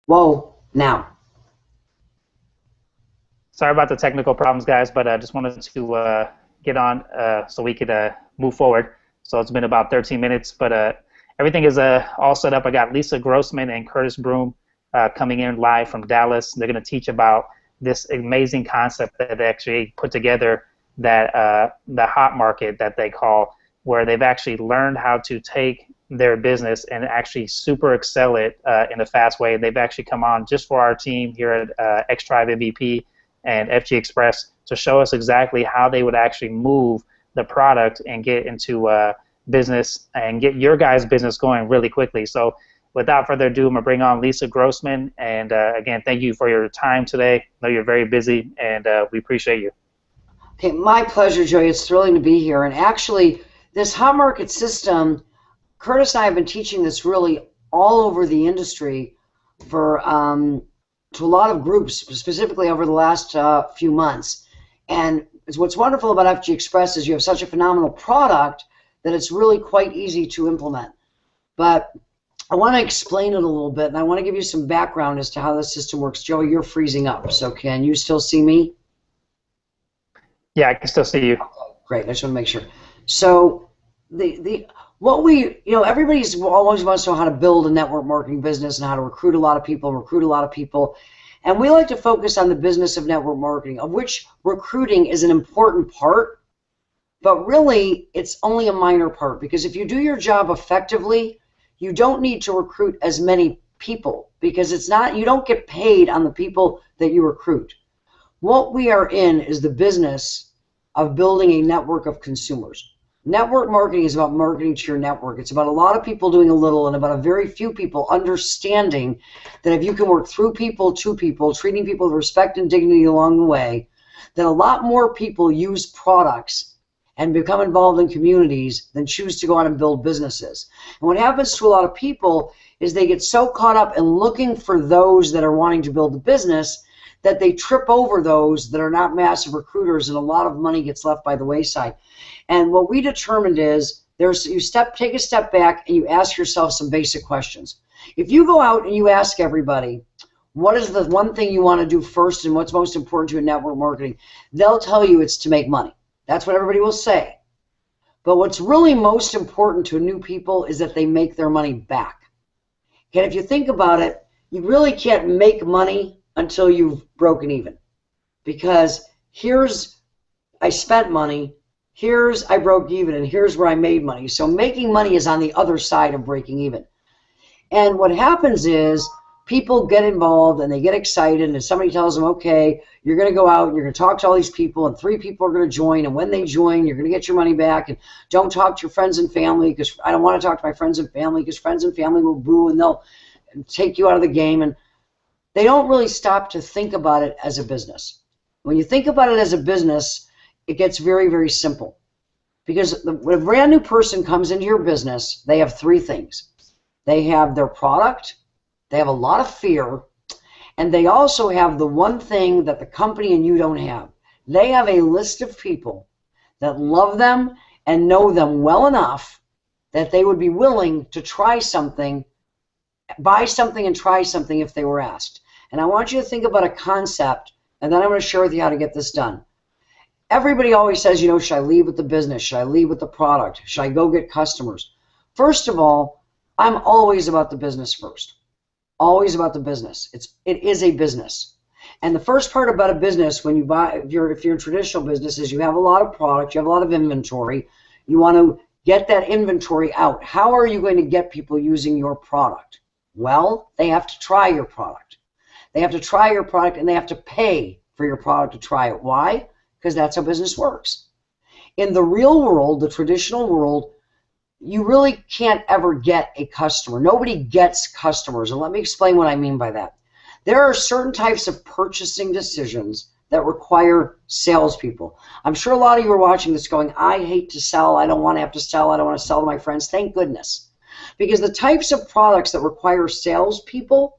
Whoa, now. Sorry about the technical problems, guys, but I just wanted to get on so we could move forward. So it's been about 13 minutes, but everything is all set up. I got Lisa Grossman and Curtis Broome coming in live from Dallas. They're going to teach about this amazing concept that they actually put together, that the hot market that they call, where they've actually learned how to take their business and actually super excel it in a fast way. They've actually come on just for our team here at X Tribe MVP and FG Express to show us exactly how they would actually move the product and get into business and get your guys' business going really quickly. So without further ado, I'm going to bring on Lisa Grossman. And again, thank you for your time today. I know you're very busy, and we appreciate you. Okay, my pleasure, Joey. It's thrilling to be here. And actually, this hot market system, Curtis and I have been teaching this really all over the industry for to a lot of groups, specifically over the last few months. And what's wonderful about FG Express is you have such a phenomenal product that it's really quite easy to implement. But I want to explain it a little bit, and I want to give you some background as to how the system works. Joey, you're freezing up, so can you still see me? Yeah, I can still see you. Great, I just want to make sure. So everybody's always wants to know how to build a network marketing business and how to recruit a lot of people. And we like to focus on the business of network marketing, of which recruiting is an important part, but really it's only a minor part, because if you do your job effectively, you don't need to recruit as many people, because you don't get paid on the people that you recruit. What we are in is the business of building a network of consumers. Network marketing is about marketing to your network. It's about a lot of people doing a little and about a very few people understanding that if you can work through people, to people, treating people with respect and dignity along the way, then a lot more people use products and become involved in communities than choose to go out and build businesses. And what happens to a lot of people is they get so caught up in looking for those that are wanting to build a business that they trip over those that are not massive recruiters, and a lot of money gets left by the wayside. And what we determined is take a step back and you ask yourself some basic questions. If you go out and you ask everybody, what is the one thing you want to do first and what's most important to you in network marketing, they'll tell you it's to make money. That's what everybody will say. But what's really most important to new people is that they make their money back. And if you think about it, you really can't make money until you've broken even. Because here's I spent money, here's I broke even, and here's where I made money. So making money is on the other side of breaking even. And what happens is people get involved and they get excited, and if somebody tells them, okay, you're going to go out and you're going to talk to all these people, and 3 people are going to join, and when they join, you're going to get your money back, and don't talk to your friends and family, because I don't want to talk to my friends and family, because friends and family will boo and they'll take you out of the game. And they don't really stop to think about it as a business. When you think about it as a business, it gets very, very simple. Because when a brand new person comes into your business, they have 3 things. They have their product, they have a lot of fear, and they also have the one thing that the company and you don't have. They have a list of people that love them and know them well enough that they would be willing to try something, buy something and try something if they were asked. And I want you to think about a concept, and then I'm going to share with you how to get this done. Everybody always says, should I lead with the business? Should I lead with the product? Should I go get customers? First of all, I'm always about the business first. Always about the business. It is a business. And the first part about a business, when you buy, if you're in traditional business, is you have a lot of product, you have a lot of inventory. You want to get that inventory out. How are you going to get people using your product? Well, they have to try your product. They have to try your product, and they have to pay for your product to try it. Why? Because that's how business works. In the real world, the traditional world, you really can't ever get a customer. Nobody gets customers, and let me explain what I mean by that. There are certain types of purchasing decisions that require salespeople. I'm sure a lot of you are watching this going, I hate to sell, I don't want to have to sell, I don't want to sell to my friends. Thank goodness. Because the types of products that require salespeople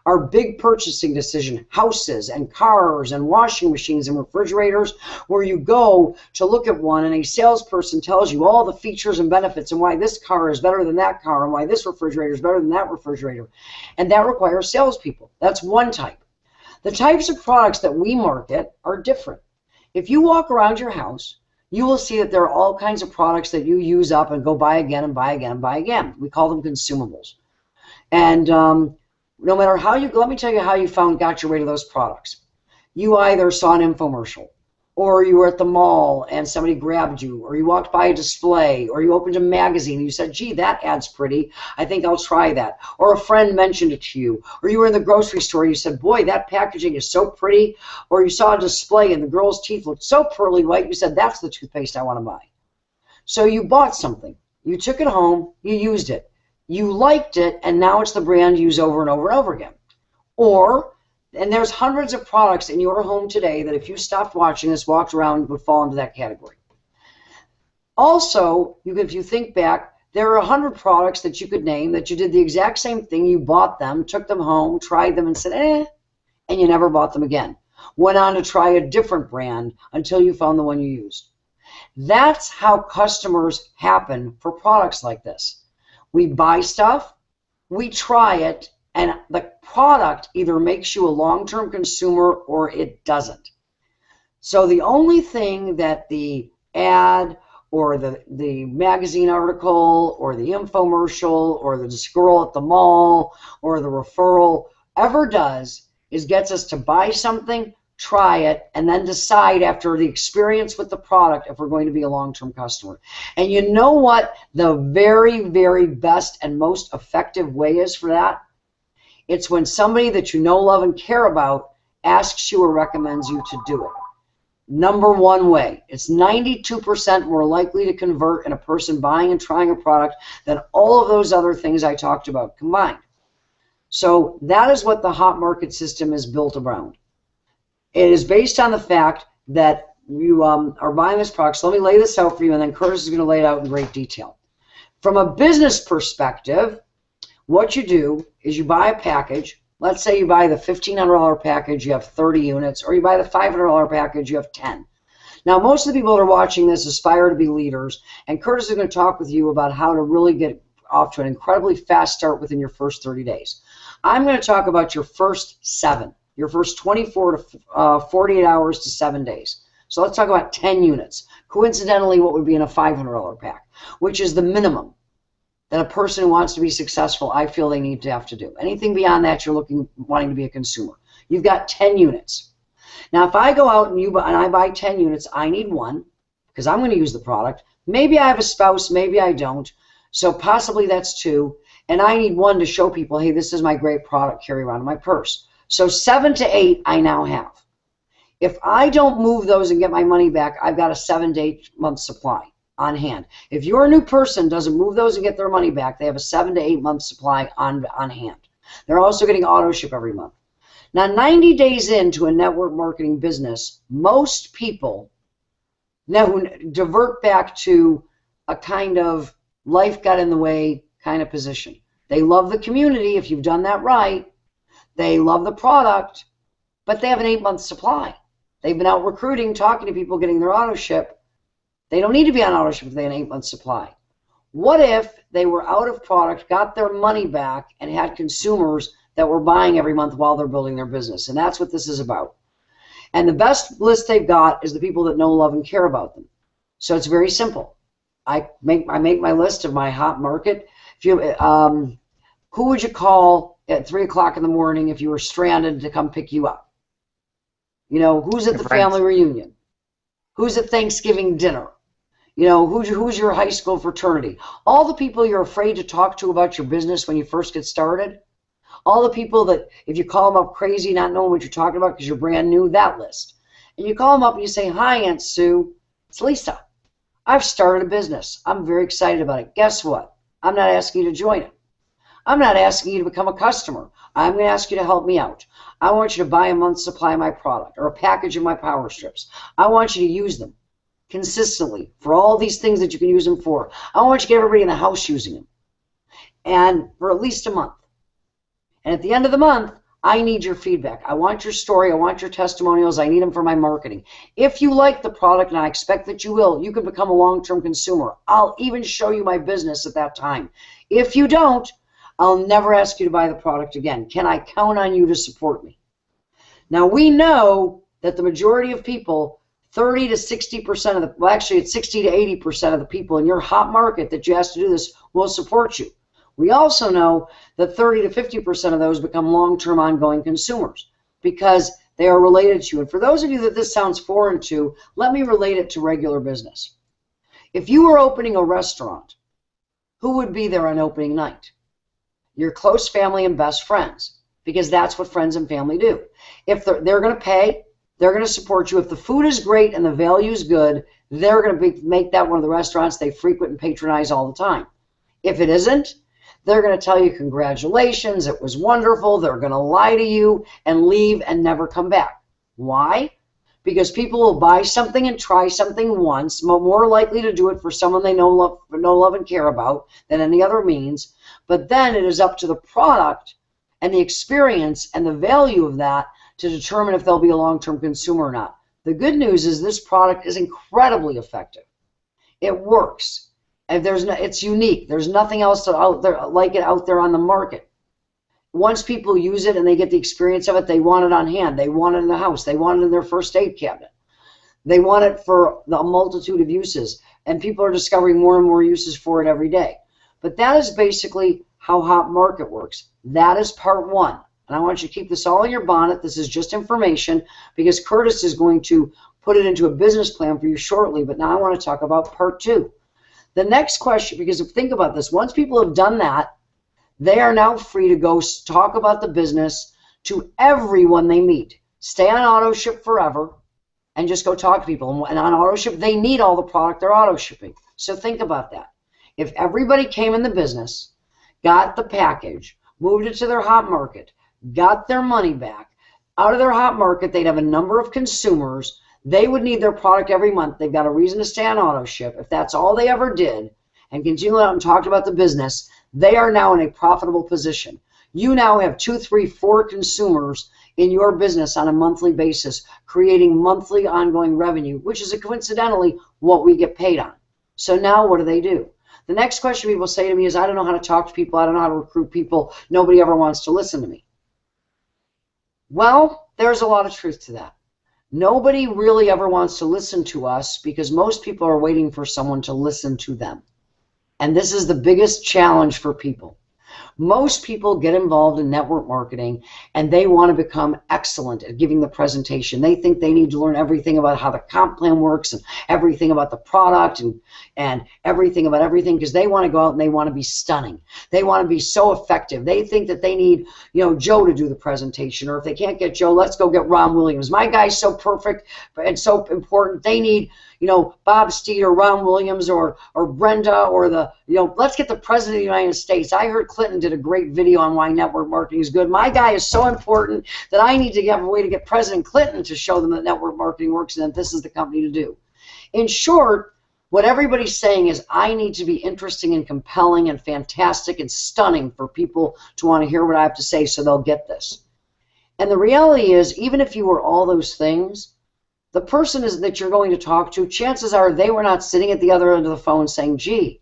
our big purchasing decision, houses and cars and washing machines and refrigerators, where you go to look at one and a salesperson tells you all the features and benefits and why this car is better than that car and why this refrigerator is better than that refrigerator. And that requires salespeople. That's one type. The types of products that we market are different. If you walk around your house, you will see that there are all kinds of products that you use up and go buy again and buy again and buy again. We call them consumables. And no matter how you, let me tell you how you got your way to those products. You either saw an infomercial, or you were at the mall and somebody grabbed you, or you walked by a display, or you opened a magazine and you said, gee, that ad's pretty, I think I'll try that. Or a friend mentioned it to you, or you were in the grocery store and you said, boy, that packaging is so pretty, or you saw a display and the girl's teeth looked so pearly white, you said, that's the toothpaste I want to buy. So you bought something, you took it home, you used it. You liked it, and now it's the brand you use over and over and over again. Or, and there's hundreds of products in your home today that if you stopped watching this, walked around, would fall into that category. Also, if you think back, there are 100 products that you could name that you did the exact same thing. You bought them, took them home, tried them, and said, and you never bought them again. Went on to try a different brand until you found the one you used. That's how customers happen for products like this. We buy stuff, we try it, and the product either makes you a long-term consumer or it doesn't. So the only thing that the ad or the magazine article or the infomercial or the squirrel at the mall or the referral ever does is gets us to buy something, try it, and then decide after the experience with the product if we're going to be a long-term customer. And you know what the very, very best and most effective way is for that? It's when somebody that you know, love, and care about asks you or recommends you to do it. Number one way. It's 92% more likely to convert in a person buying and trying a product than all of those other things I talked about combined. So that is what the hot market system is built around. It is based on the fact that you are buying this product. So let me lay this out for you, and then Curtis is going to lay it out in great detail. From a business perspective, what you do is you buy a package. Let's say you buy the $1,500 package, you have 30 units, or you buy the $500 package, you have 10. Now, most of the people that are watching this aspire to be leaders, and Curtis is going to talk with you about how to really get off to an incredibly fast start within your first 30 days. I'm going to talk about your first 7. Your first 24 to 48 hours to 7 days. So let's talk about 10 units. Coincidentally, what would be in a $500 pack, which is the minimum that a person who wants to be successful, I feel they need to have to do. Anything beyond that, you're wanting to be a consumer. You've got 10 units. Now, if I go out and I buy 10 units, I need one because I'm going to use the product. Maybe I have a spouse, maybe I don't. So possibly that's 2. And I need one to show people, hey, this is my great product, carry around in my purse. So 7 to 8 I now have. If I don't move those and get my money back, I've got a 7 to 8 month supply on hand. If your new person doesn't move those and get their money back, they have a 7 to 8 month supply on hand. They're also getting auto ship every month. Now, 90 days into a network marketing business, most people now divert back to a kind of life got in the way kind of position. They love the community if you've done that right. They love the product, but they have an 8-month supply. They've been out recruiting, talking to people, getting their auto ship. They don't need to be on auto ship if they have an 8-month supply. What if they were out of product, got their money back, and had consumers that were buying every month while they're building their business? And that's what this is about. And the best list they've got is the people that know, love, and care about them. So it's very simple. I make my list of my hot market. If you, who would you call at 3 o'clock in the morning if you were stranded to come pick you up? You know, who's at the family reunion? Who's at Thanksgiving dinner? You know, who's your high school fraternity? All the people you're afraid to talk to about your business when you first get started. All the people that if you call them up crazy, not knowing what you're talking about because you're brand new, that list. And you call them up and you say, hi, Aunt Sue, it's Lisa. I've started a business. I'm very excited about it. Guess what? I'm not asking you to join it. I'm not asking you to become a customer. I'm going to ask you to help me out. I want you to buy a month's supply of my product or a package of my power strips. I want you to use them consistently for all these things that you can use them for. I want you to get everybody in the house using them, and for at least a month. And at the end of the month, I need your feedback. I want your story. I want your testimonials. I need them for my marketing. If you like the product, and I expect that you will, you can become a long-term consumer. I'll even show you my business at that time. If you don't, I'll never ask you to buy the product again. Can I count on you to support me? Now, we know that the majority of people, 30 to 60% of the, well, actually it's 60 to 80% of the people in your hot market that you ask to do this will support you. We also know that 30 to 50% of those become long-term ongoing consumers because they are related to you. And for those of you that this sounds foreign to, let me relate it to regular business. If you were opening a restaurant, who would be there on opening night? Your close family and best friends, because that's what friends and family do. If they're going to pay, they're going to support you. If the food is great and the value is good, they're going to make that one of the restaurants they frequent and patronize all the time. If it isn't, they're going to tell you congratulations, it was wonderful. They're going to lie to you and leave and never come back. Why? Because people will buy something and try something once, more likely to do it for someone they know, love and care about than any other means. But then it is up to the product and the experience and the value of that to determine if they'll be a long-term consumer or not. The good news is this product is incredibly effective. It works. And it's unique. There's nothing else out there like it out there on the market. Once people use it and they get the experience of it, they want it on hand. They want it in the house. They want it in their first aid cabinet. They want it for a multitude of uses. And people are discovering more and more uses for it every day. But that is basically how hot market works. That is part one. And I want you to keep this all in your bonnet. This is just information because Curtis is going to put it into a business plan for you shortly. But now I want to talk about part two. The next question, because think about this, once people have done that, they are now free to go talk about the business to everyone they meet. Stay on auto ship forever and just go talk to people. And on auto ship, they need all the product they're auto shipping. So think about that. If everybody came in the business, got the package, moved it to their hot market, got their money back, out of their hot market, they'd have a number of consumers. They would need their product every month. They've got a reason to stay on auto ship. If that's all they ever did and continue out and talked about the business, they are now in a profitable position. You now have 2, 3, 4 consumers in your business on a monthly basis, creating monthly ongoing revenue, which is coincidentally what we get paid on. So now what do? The next question people say to me is, I don't know how to talk to people. I don't know how to recruit people. Nobody ever wants to listen to me. Well, there's a lot of truth to that. Nobody really ever wants to listen to us because most people are waiting for someone to listen to them. And this is the biggest challenge for people. Most people get involved in network marketing and they want to become excellent at giving the presentation. They think they need to learn everything about how the comp plan works and everything about the product and everything about everything because they want to go out and they want to be stunning. They want to be so effective. They think that they need, Joe to do the presentation, or if they can't get Joe, let's go get Ron Williams. My guy's so perfect and so important. They need, Bob Steed or Ron Williams or Brenda or let's get the President of the United States. I heard Clinton did a great video on why network marketing is good. My guy is so important that I need to have a way to get President Clinton to show them that network marketing works and that this is the company to do. In short, what everybody's saying is I need to be interesting and compelling and fantastic and stunning for people to want to hear what I have to say so they'll get this. And the reality is, even if you were all those things, the person that you're going to talk to, chances are they were not sitting at the other end of the phone saying, gee,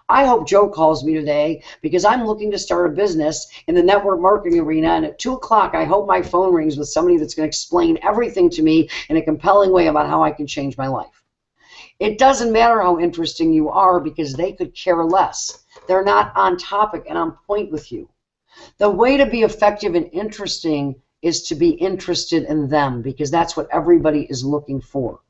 I hope Joe calls me today because I'm looking to start a business in the network marketing arena, and at 2 o'clock I hope my phone rings with somebody that's going to explain everything to me in a compelling way about how I can change my life. It doesn't matter how interesting you are because they could care less. They're not on topic and on point with you. The way to be effective and interesting is to be interested in them because that's what everybody is looking for.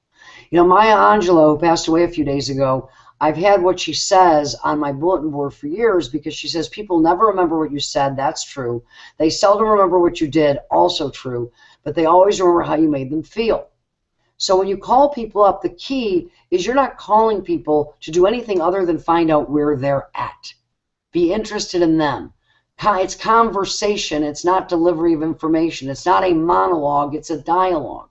Maya Angelou, who passed away a few days ago, I've had what she says on my bulletin board for years because she says people never remember what you said. That's true. They seldom remember what you did. Also true. But they always remember how you made them feel. So when you call people up, the key is you're not calling people to do anything other than find out where they're at. Be interested in them. It's conversation. It's not delivery of information. It's not a monologue. It's a dialogue.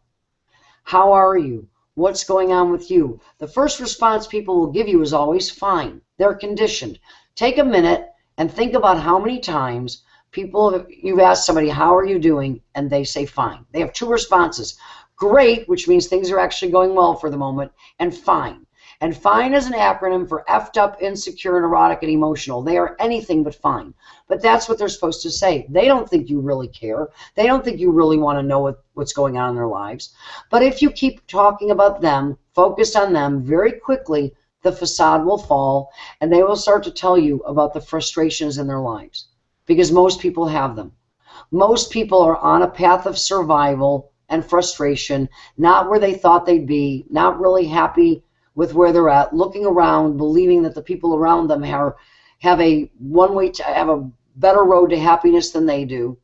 How are you? What's going on with you? The first response people will give you is always fine. They're conditioned. Take a minute and think about how many times People, you've asked somebody, how are you doing? And they say fine. They have two responses. Great, which means things are actually going well for the moment, and fine. And fine is an acronym for effed up, insecure, neurotic, and emotional. They are anything but fine. But that's what they're supposed to say. They don't think you really care. They don't think you really want to know what's going on in their lives. But if you keep talking about them, focus on them, very quickly the facade will fall, and they will start to tell you about the frustrations in their lives. Because most people have them. Most people are on a path of survival and frustration, not where they thought they'd be, not really happy with where they're at, looking around, believing that the people around them have a better road to happiness than they do,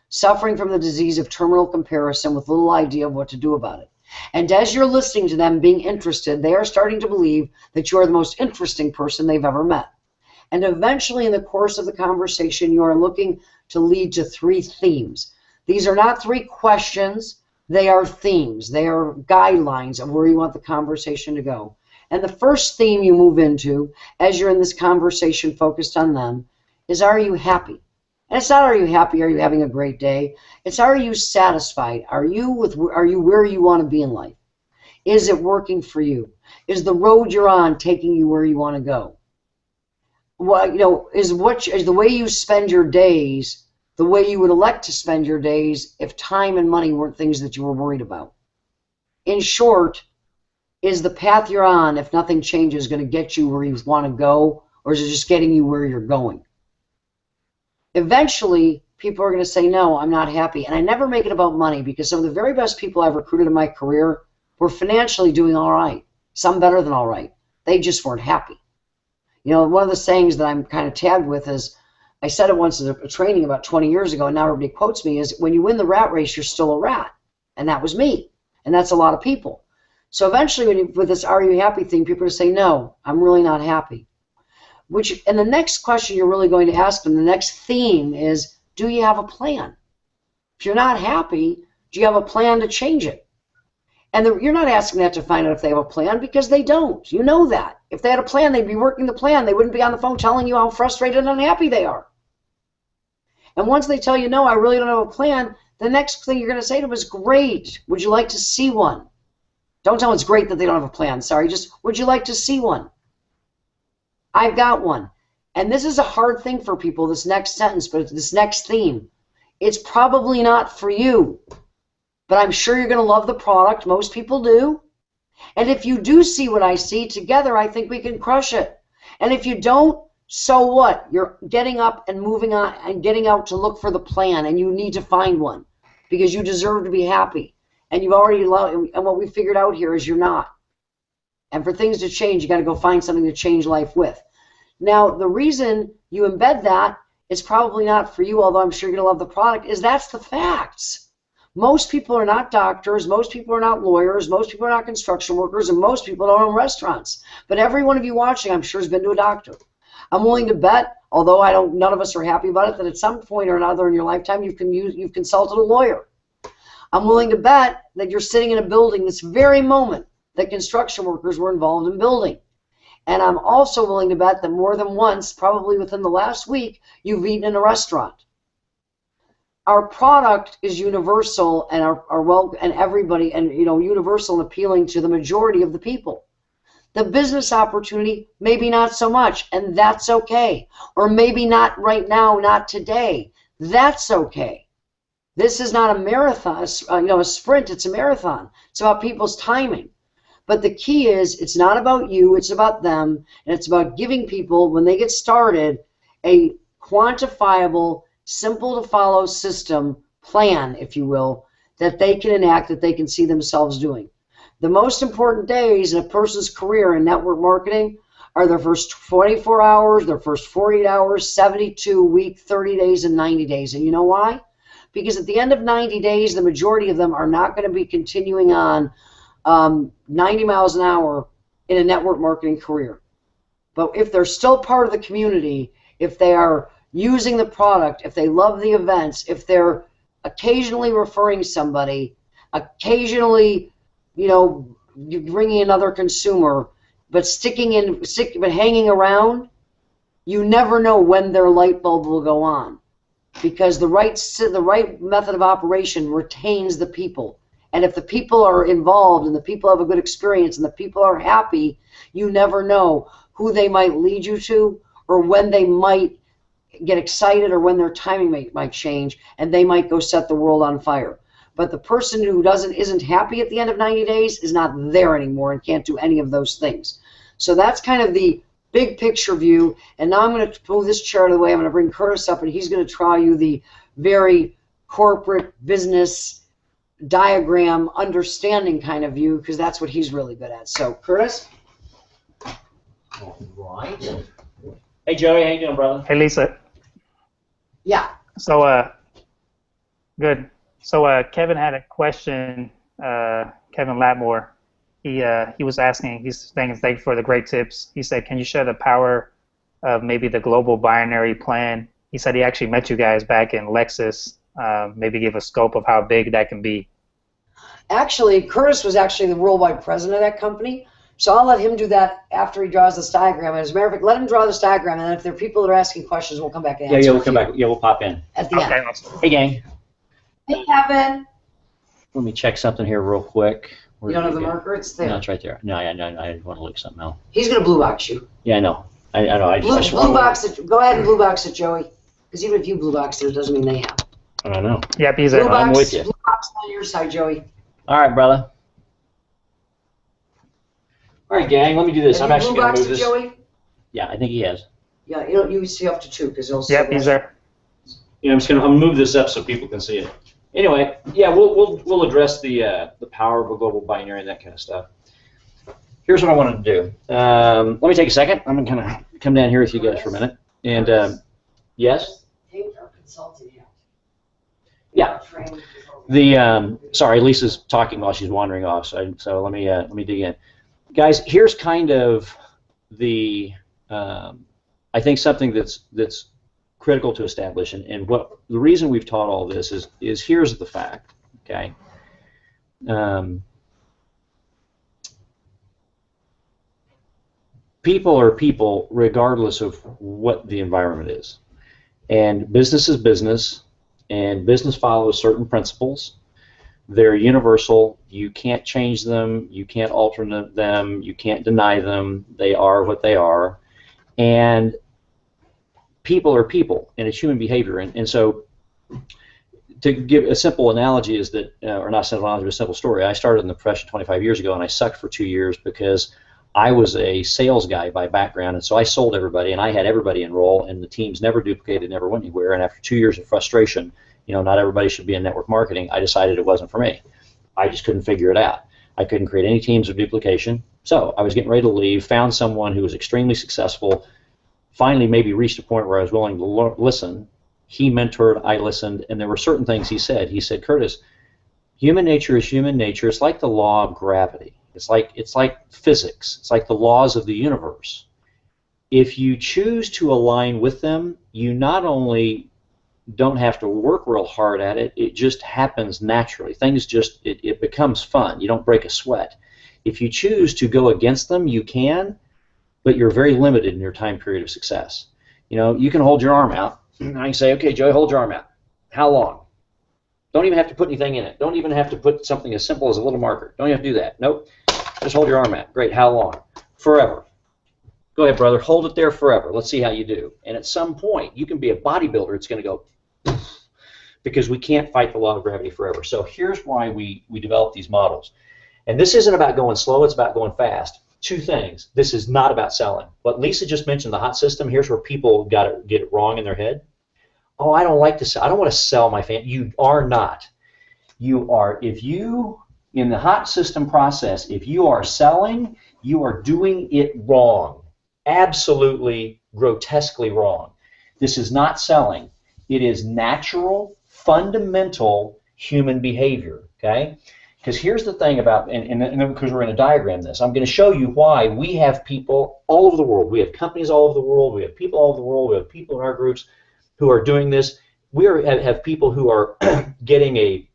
suffering from the disease of terminal comparison with little idea of what to do about it. And as you're listening to them being interested, they are starting to believe that you are the most interesting person they've ever met. And eventually in the course of the conversation, you are looking to lead to 3 themes. These are not 3 questions, they are themes. They are guidelines of where you want the conversation to go. And the first theme you move into, as you're in this conversation focused on them, is are you happy? And it's not are you happy, are you having a great day? It's are you satisfied? Are you where you want to be in life? Is it working for you? Is the road you're on taking you where you want to go? Well, is the way you spend your days the way you would elect to spend your days if time and money weren't things that you were worried about? In short, is the path you're on, if nothing changes, going to get you where you want to go, or is it just getting you where you're going? Eventually, people are going to say, no, I'm not happy. And I never make it about money, because some of the very best people I've recruited in my career were financially doing all right, some better than all right. They just weren't happy. You know, one of the sayings that I'm kind of tagged with is, I said it once in a training about 20 years ago, and now everybody quotes me, is when you win the rat race, you're still a rat. And that was me. And that's a lot of people. So eventually, with this are you happy thing, people are saying, no, I'm really not happy. And the next question you're really going to ask them, the next theme is, do you have a plan? If you're not happy, do you have a plan to change it? And you're not asking that to find out if they have a plan, because they don't. You know that. If they had a plan, they'd be working the plan. They wouldn't be on the phone telling you how frustrated and unhappy they are. And once they tell you, no, I really don't have a plan, the next thing you're going to say to them is, great, would you like to see one? Don't tell them it's great that they don't have a plan. Sorry, just, would you like to see one? I've got one. And this is a hard thing for people, this next sentence, but this next theme. It's probably not for you, but I'm sure you're going to love the product. Most people do. And if you do see what I see, together I think we can crush it. And if you don't, so what? You're getting up and moving on and getting out to look for the plan, and you need to find one because you deserve to be happy. And you've already loved, and what we figured out here is you're not. And for things to change, you got to go find something to change life with. Now, the reason you embed that, it's probably not for you, although I'm sure you're going to love the product, is that's the facts. Most people are not doctors, most people are not lawyers, most people are not construction workers, and most people don't own restaurants. But every one of you watching, I'm sure, has been to a doctor. I'm willing to bet, although none of us are happy about it, that at some point or another in your lifetime you've consulted a lawyer. I'm willing to bet that you're sitting in a building this very moment that construction workers were involved in building. And I'm also willing to bet that more than once, probably within the last week, you've eaten in a restaurant. Our product is universal and everybody, and universal and appealing to the majority of the people. The business opportunity, maybe not so much, and that's okay. Or maybe not right now, not today. That's okay. This is not a marathon, a sprint, it's a marathon. It's about people's timing. But the key is, it's not about you, it's about them, and it's about giving people, when they get started, a quantifiable, simple to follow system, plan, if you will, that they can enact, that they can see themselves doing. The most important days in a person's career in network marketing are their first 24 hours, their first 48 hours, 72, week, 30 days, and 90 days. And you know why? Because at the end of 90 days, the majority of them are not going to be continuing on 90 miles an hour in a network marketing career. But if they're still part of the community, if they are using the product, if they love the events, if they're occasionally referring somebody, occasionally, bringing another consumer, but hanging around, you never know when their light bulb will go on. because the right method of operation retains the people. And if the people are involved and the people have a good experience and the people are happy, you never know who they might lead you to or when they might get excited or when their timing might change and they might go set the world on fire. But the person who isn't happy at the end of 90 days is not there anymore and can't do any of those things. So that's kind of the big picture view. And now I'm going to move this chair out of the way. I'm going to bring Curtis up, and he's going to try you the very corporate business diagram understanding kind of view, because that's what he's really good at. So, Curtis? All right. Hey, Joey. How you doing, brother? Hey, Lisa. Yeah. So, good. So, Kevin had a question. Kevin Latmore. He was asking. He's saying thank you for the great tips. He said, "Can you share the power of maybe the global binary plan?" He said he actually met you guys back in Lexus. Maybe give a scope of how big that can be. Actually, Curtis was actually the worldwide president of that company. So I'll let him do that after he draws this diagram. And as a matter of fact, let him draw this diagram, and if there are people that are asking questions, we'll come back and answer. Yeah, we'll come back. Yeah, we'll pop in. At the end. Awesome. Hey, gang. Hey, Kevin. Let me check something here real quick. You don't have the marker? It's there. No, it's right there. No, I want to look something else. He's going to blue box you. Yeah, I know. I know. Blue box it. Go ahead and blue box it, Joey. Because even if you blue box it, doesn't mean they have. I don't know. Yep, he's Blue in. box, I'm with you. Blue box on your side, Joey. All right, brother. All right, gang. Let me do this. I'm actually going to move this. Joey? Yeah, I think he has. Yeah, you see up to 2 because it'll. Yep, he's there. Yeah, I'm gonna move this up so people can see it. Anyway, yeah, we'll address the power of a global binary and that kind of stuff. Here's what I wanted to do. Let me take a second. I'm gonna kind of come down here with you guys for a minute. And yes. Yeah. Sorry, Lisa's talking while she's wandering off. So let me dig in, guys. Here's kind of the I think something that's critical to establish, and what the reason we've taught all this is here's the fact. Okay. People are people regardless of what the environment is, and business is business. And business follows certain principles. They're universal. You can't change them. You can't alter them. You can't deny them. They are what they are. And people are people, and it's human behavior. And so to give a simple analogy is that, or not a simple analogy, but a simple story. I started in the profession 25 years ago, and I sucked for 2 years because I was a sales guy by background, and so I sold everybody, and I had everybody enroll, and the teams never duplicated, never went anywhere. And after 2 years of frustration, not everybody should be in network marketing, I decided it wasn't for me. I just couldn't figure it out. I couldn't create any teams of duplication, so I was getting ready to leave, found someone who was extremely successful, finally maybe reached a point where I was willing to listen. He mentored, I listened, and there were certain things he said. He said, "Curtis, human nature is human nature. It's like the law of gravity. It's like physics. It's like the laws of the universe. If you choose to align with them, you not only don't have to work real hard at it, it just happens naturally. Things just, it becomes fun. You don't break a sweat. If you choose to go against them, you can, but you're very limited in your time period of success. You can hold your arm out, and I can say, okay, Joey, hold your arm out. How long? Don't even have to put anything in it. Don't even have to put something as simple as a little marker. Don't even have to do that. Nope. Just hold your arm out. Great. How long? Forever. Go ahead, brother. Hold it there forever. Let's see how you do. And at some point, you can be a bodybuilder. It's going to go because we can't fight the law of gravity forever. So here's why we develop these models. And this isn't about going slow. It's about going fast. 2 things. This is not about selling. What Lisa just mentioned, the hot system, here's where people get it wrong in their head. Oh, I don't like to sell. I don't want to sell my fan. You are not. You are, if you, in the hot system process, if you are selling, you are doing it wrong. Absolutely, grotesquely wrong. This is not selling. It is natural, fundamental human behavior, okay? Because here's the thing about, and because we're going to diagram this, I'm going to show you why we have people all over the world. We have companies all over the world. We have people all over the world. We have people in our groups who are doing this. We have people who are getting a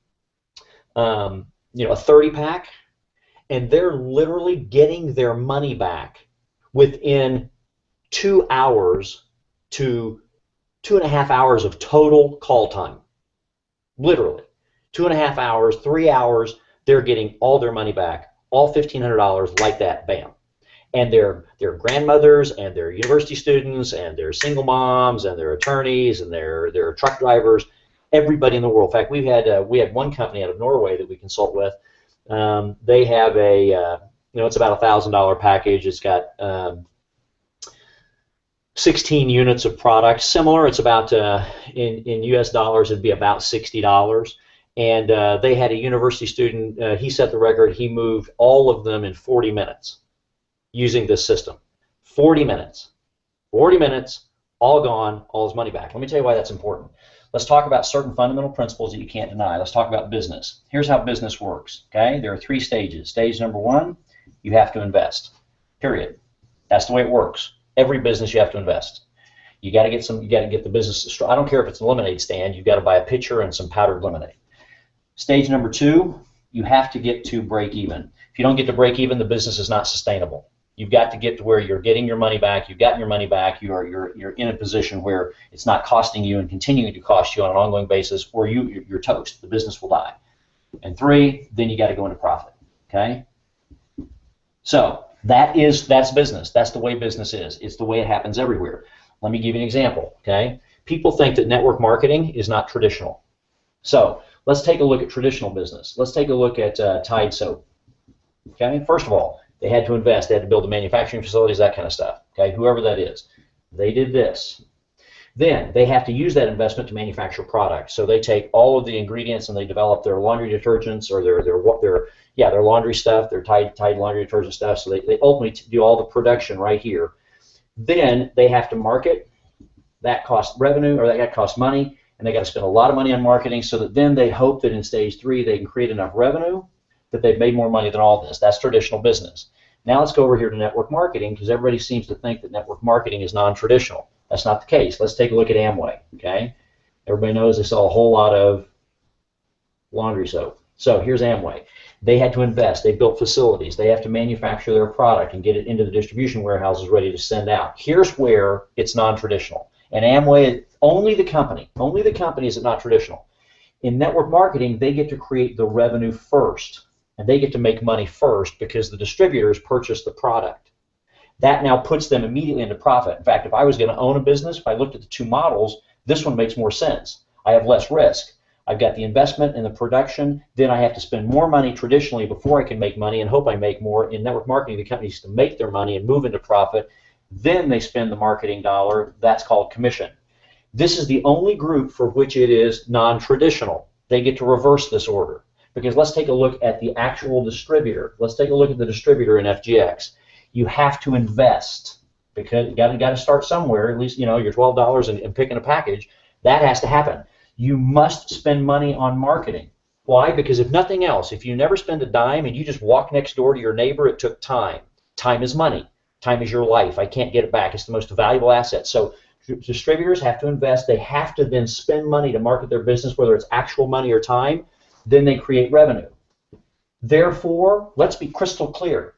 30-pack, and they're literally getting their money back within 2 hours to 2.5 hours of total call time. Literally. 2.5 hours, 3 hours, they're getting all their money back, all $1,500 like that, bam. And their grandmothers and their university students and their single moms and their attorneys and their truck drivers, everybody in the world. In fact, we had one company out of Norway that we consult with. They have it's about $1,000 package. It's got 16 units of product. Similar, it's about in US dollars, it'd be about $60. And they had a university student. He set the record. He moved all of them in 40 minutes. Using this system. 40 minutes. 40 minutes, all gone, all his money back. Let me tell you why that's important. Let's talk about certain fundamental principles that you can't deny. Let's talk about business. Here's how business works. Okay? There are 3 stages. Stage number 1, you have to invest. Period. That's the way it works. Every business you have to invest. You got to get the business. I don't care if it's a lemonade stand, you've got to buy a pitcher and some powdered lemonade. Stage number 2, you have to get to break even. If you don't get to break even, the business is not sustainable. You've got to get to where you're getting your money back. You've gotten your money back. You're in a position where it's not costing you and continuing to cost you on an ongoing basis, or you're toast. The business will die. And 3, then you got to go into profit. Okay. So that's business. That's the way business is. It's the way it happens everywhere. Let me give you an example. Okay. People think that network marketing is not traditional. So let's take a look at traditional business. Let's take a look at Tide soap. Okay. First of all, they had to invest. They had to build the manufacturing facilities, that kind of stuff. Okay, whoever that is. They did this. Then they have to use that investment to manufacture products. So they take all of the ingredients and they develop their laundry detergents or their laundry stuff, their Tide laundry detergent stuff. So they ultimately do all the production right here. Then they have to market. That costs revenue, or that costs money, and they got to spend a lot of money on marketing. So that then they hope that in stage 3 they can create enough revenue that they've made more money than all this. That's traditional business. Now let's go over here to network marketing, because everybody seems to think that network marketing is non-traditional. That's not the case. Let's take a look at Amway. Okay, everybody knows they sell a whole lot of laundry soap. So here's Amway. They had to invest. They built facilities. They have to manufacture their product and get it into the distribution warehouses ready to send out. Here's where it's non-traditional. And Amway, only the company is not traditional. In network marketing, they get to create the revenue first. And they get to make money first because the distributors purchase the product. That now puts them immediately into profit. In fact, if I was going to own a business, if I looked at the 2 models, this one makes more sense. I have less risk. I've got the investment and the production. Then I have to spend more money traditionally before I can make money and hope I make more. In network marketing, the companies to make their money and move into profit. Then they spend the marketing dollar. That's called commission. This is the only group for which it is non-traditional. They get to reverse this order. Because let's take a look at the actual distributor. Let's take a look at the distributor in FGX. You have to invest because you got to start somewhere. At least your $12 and picking a package. That has to happen. You must spend money on marketing. Why? Because if nothing else, if you never spend a dime and you just walk next door to your neighbor, it took time. Time is money. Time is your life. I can't get it back. It's the most valuable asset. So distributors have to invest. They have to then spend money to market their business, whether it's actual money or time. Then they create revenue. Therefore, let's be crystal clear.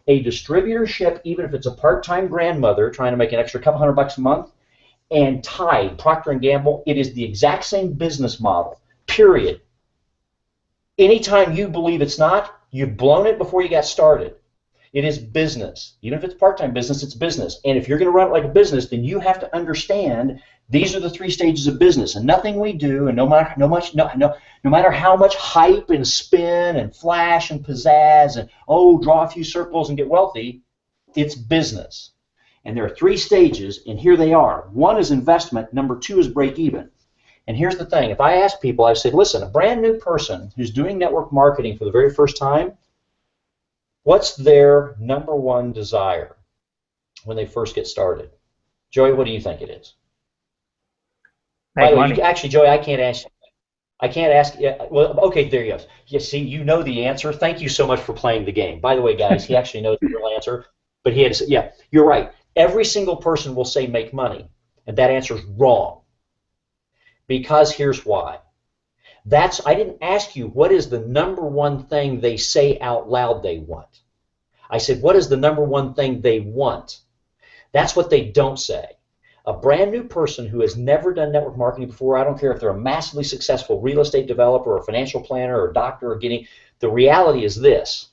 A distributorship, even if it's a part-time grandmother trying to make an extra couple $100 a month, and Tide, Procter & Gamble, it is the exact same business model, period. Anytime you believe it's not, you've blown it before you got started. It is business. Even if it's part-time business, it's business. And if you're going to run it like a business, then you have to understand these are the 3 stages of business. And nothing we do, and no matter how much hype and spin and flash and pizzazz and, draw a few circles and get wealthy, it's business. And there are 3 stages, and here they are. 1 is investment. Number 2 is break even. And here's the thing. If I ask people, I say, listen, a brand new person who's doing network marketing for the very first time, what's their number 1 desire when they first get started? Joey, what do you think it is? By the way, actually, Joey, I can't ask. Yeah, well, okay, there you go. You see, you know the answer. Thank you so much for playing the game. By the way, guys, he actually knows the real answer, but he had to say, yeah, you're right. Every single person will say make money, and that answer is wrong. Because here's why. I didn't ask you what is the number 1 thing they say out loud they want. I said, what is the number 1 thing they want? That's what they don't say. A brand new person who has never done network marketing before, I don't care if they're a massively successful real estate developer or financial planner or doctor or the reality is this.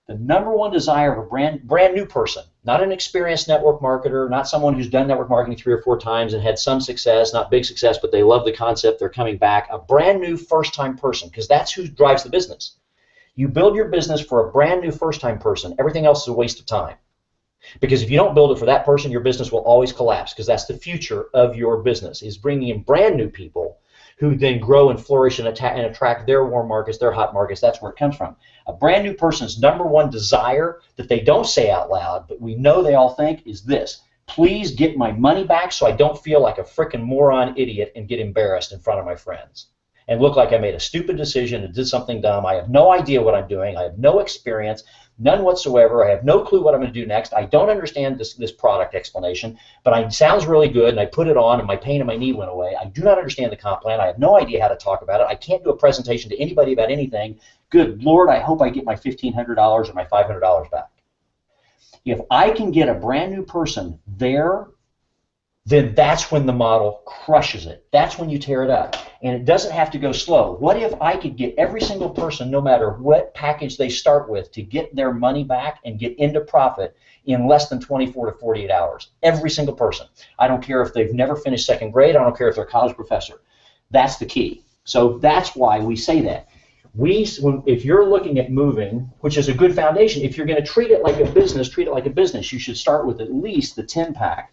The number one desire of a brand new person, not an experienced network marketer, not someone who's done network marketing 3 or 4 times and had some success, not big success, but they love the concept, they're coming back, a brand new first-time person, because that's who drives the business. You build your business for a brand new first-time person. Everything else is a waste of time. Because if you don't build it for that person, your business will always collapse, because that's the future of your business, is bringing in brand new people who then grow and flourish and attract their warm markets, their hot markets. That's where it comes from. A brand new person's number one desire that they don't say out loud, but we know they all think, is this: please get my money back so I don't feel like a frickin' moron idiot and get embarrassed in front of my friends and look like I made a stupid decision and did something dumb. I have no idea what I'm doing. I have no experience, none whatsoever. I have no clue what I'm going to do next. I don't understand this product explanation, but it sounds really good, and I put it on, and my pain in my knee went away. I do not understand the comp plan. I have no idea how to talk about it. I can't do a presentation to anybody about anything. Good Lord, I hope I get my $1,500 or my $500 back. If I can get a brand new person there, then that's when the model crushes it. That's when you tear it up. And it doesn't have to go slow. What if I could get every single person, no matter what package they start with, to get their money back and get into profit in less than 24 to 48 hours? Every single person. I don't care if they've never finished 2nd grade. I don't care if they're a college professor. That's the key. So that's why we say that. If you're looking at moving, which is a good foundation, if you're going to treat it like a business, treat it like a business. You should start with at least the 10-pack.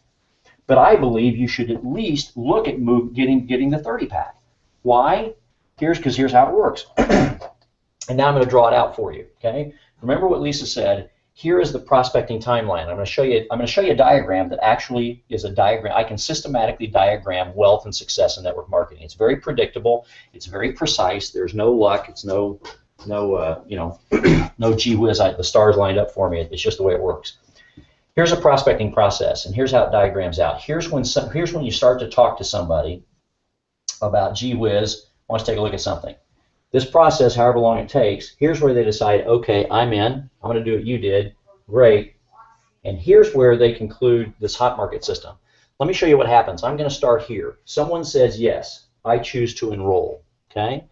But I believe you should at least look at getting the 30-pack. Why? Because here's how it works. And now I'm going to draw it out for you. Okay? Remember what Lisa said. Here is the prospecting timeline. I'm going to show you a diagram that actually is a diagram. I can systematically diagram wealth and success in network marketing. It's very predictable. It's very precise. There's no luck. It's no gee whiz. The stars lined up for me. It's just the way it works. Here's a prospecting process, and here's how it diagrams out. Here's when you start to talk to somebody about, gee whiz, wants to take a look at something. This process, however long it takes, here's where they decide, okay, I'm in. I'm going to do what you did. Great. And here's where they conclude this hot market system. Let me show you what happens. I'm going to start here. Someone says, yes, I choose to enroll. Okay?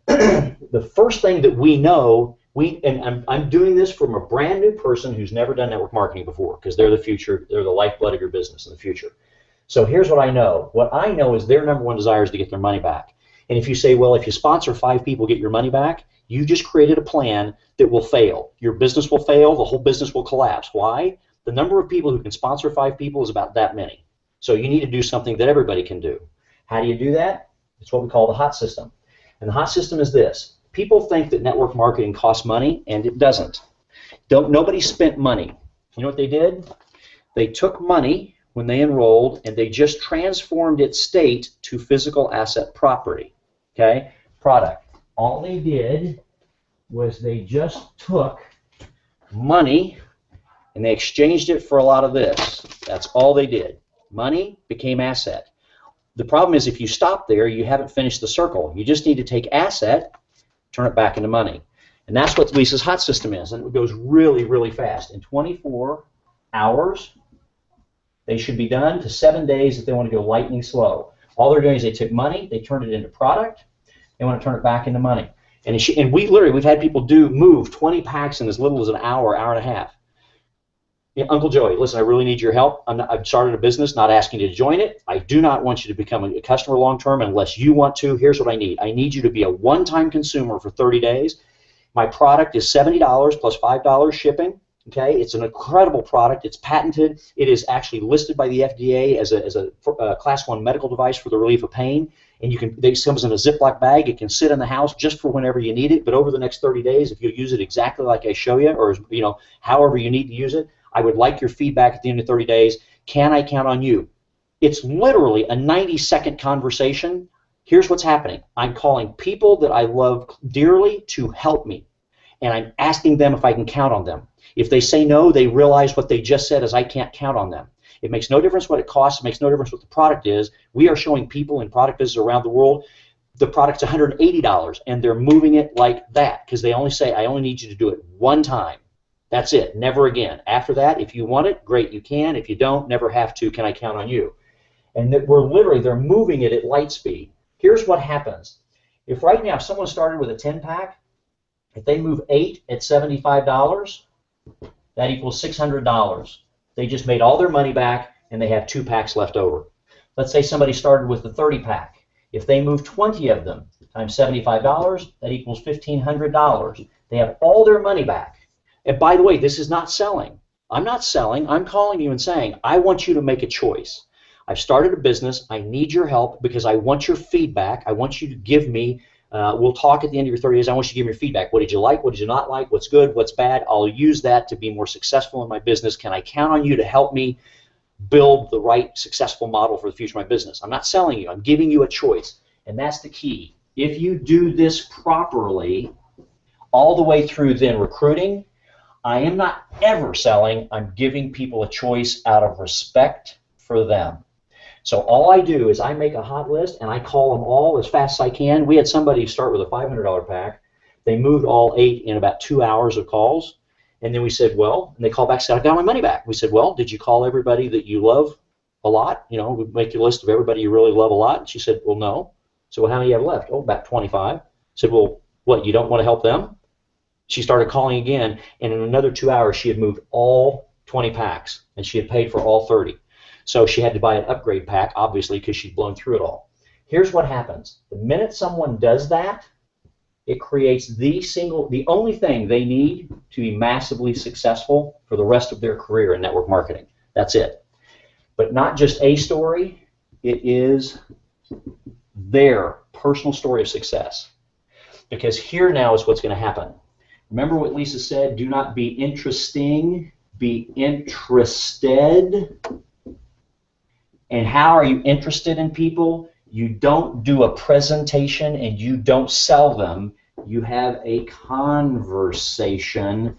The first thing that we know, and I'm doing this from a brand new person who's never done network marketing before, because they're the future, they're the lifeblood of your business in the future. So here's what I know. What I know is their number one desire is to get their money back. And if you say, well, if you sponsor 5 people, get your money back, you just created a plan that will fail. Your business will fail. The whole business will collapse. Why? The number of people who can sponsor 5 people is about that many. So you need to do something that everybody can do. How do you do that? It's what we call the hot system. And the hot system is this. People think that network marketing costs money, and it doesn't. Nobody spent money. You know what they did? They took money when they enrolled, and they just transformed its state to physical asset property. Okay? Product. All they did was they just took money and they exchanged it for a lot of this. That's all they did. Money became asset. The problem is if you stop there, you haven't finished the circle. You just need to take asset, turn it back into money. And that's what Lisa's hot system is. And it goes really, really fast. In 24 hours, they should be done, to 7 days if they want to go lightning slow. All they're doing is they took money, they turned it into product, they want to turn it back into money. And we've had people move 20 packs in as little as an hour, hour and a half. Yeah, Uncle Joey, listen, I really need your help. I've started a business, not asking you to join it. I do not want you to become a customer long term unless you want to. Here's what I need. I need you to be a one-time consumer for 30 days. My product is $70 plus $5 shipping. Okay, it's an incredible product. It's patented. It is actually listed by the FDA as a Class 1 medical device for the relief of pain. And it comes in a Ziploc bag. It can sit in the house just for whenever you need it. But over the next 30 days, if you use it exactly like I show you, or however you need to use it, I would like your feedback at the end of 30 days. Can I count on you? It's literally a 90-second conversation. Here's what's happening. I'm calling people that I love dearly to help me. And I'm asking them if I can count on them. If they say no, they realize what they just said is I can't count on them. It makes no difference what it costs. It makes no difference what the product is. We are showing people in product business around the world the product's $180, and they're moving it like that because they only say, I only need you to do it one time. That's it. Never again. After that, if you want it, great, you can. If you don't, never have to. Can I count on you? And that they're moving it at light speed. Here's what happens. If right now, if someone started with a 10-pack, if they move 8 at $75, that equals $600. They just made all their money back, and they have 2 packs left over. Let's say somebody started with a 30-pack. If they move 20 of them times $75, that equals $1,500. They have all their money back. And by the way, this is not selling. I'm not selling. I'm calling you and saying, I want you to make a choice. I've started a business. I need your help because I want your feedback. I want you to give me, we'll talk at the end of your 30 days. I want you to give me your feedback. What did you like? What did you not like? What's good? What's bad? I'll use that to be more successful in my business. Can I count on you to help me build the right successful model for the future of my business? I'm not selling you. I'm giving you a choice. And that's the key. If you do this properly, all the way through then recruiting, I am not ever selling. I'm giving people a choice out of respect for them. So all I do is I make a hot list and I call them all as fast as I can. We had somebody start with a $500 pack. They moved all 8 in about 2 hours of calls. And then we said, well, and they called back and said, I got my money back. We said, well, did you call everybody that you love a lot? You know, we make a list of everybody you really love a lot. And she said, well, no. So well, how many you have left? Oh, about 25. I said, well, what, you don't want to help them? She started calling again, and in another 2 hours, she had moved all 20 packs, and she had paid for all 30. So she had to buy an upgrade pack, obviously, because she'd blown through it all. Here's what happens. The minute someone does that, it creates the only thing they need to be massively successful for the rest of their career in network marketing. That's it. But not just a story, it is their personal story of success. Because here now is what's going to happen. Remember what Lisa said, do not be interesting, be interested. And how are you interested in people? You don't do a presentation and you don't sell them. You have a conversation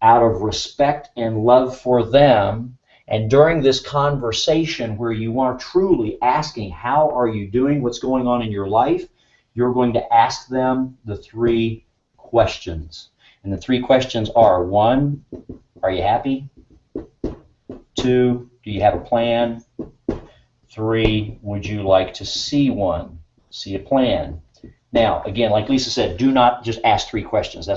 out of respect and love for them. And during this conversation where you are truly asking, how are you doing, what's going on in your life, you're going to ask them the 3 questions. And the 3 questions are, 1, are you happy? 2, do you have a plan? 3, would you like to see one? See a plan. Now, again, like Lisa said, do not just ask 3 questions.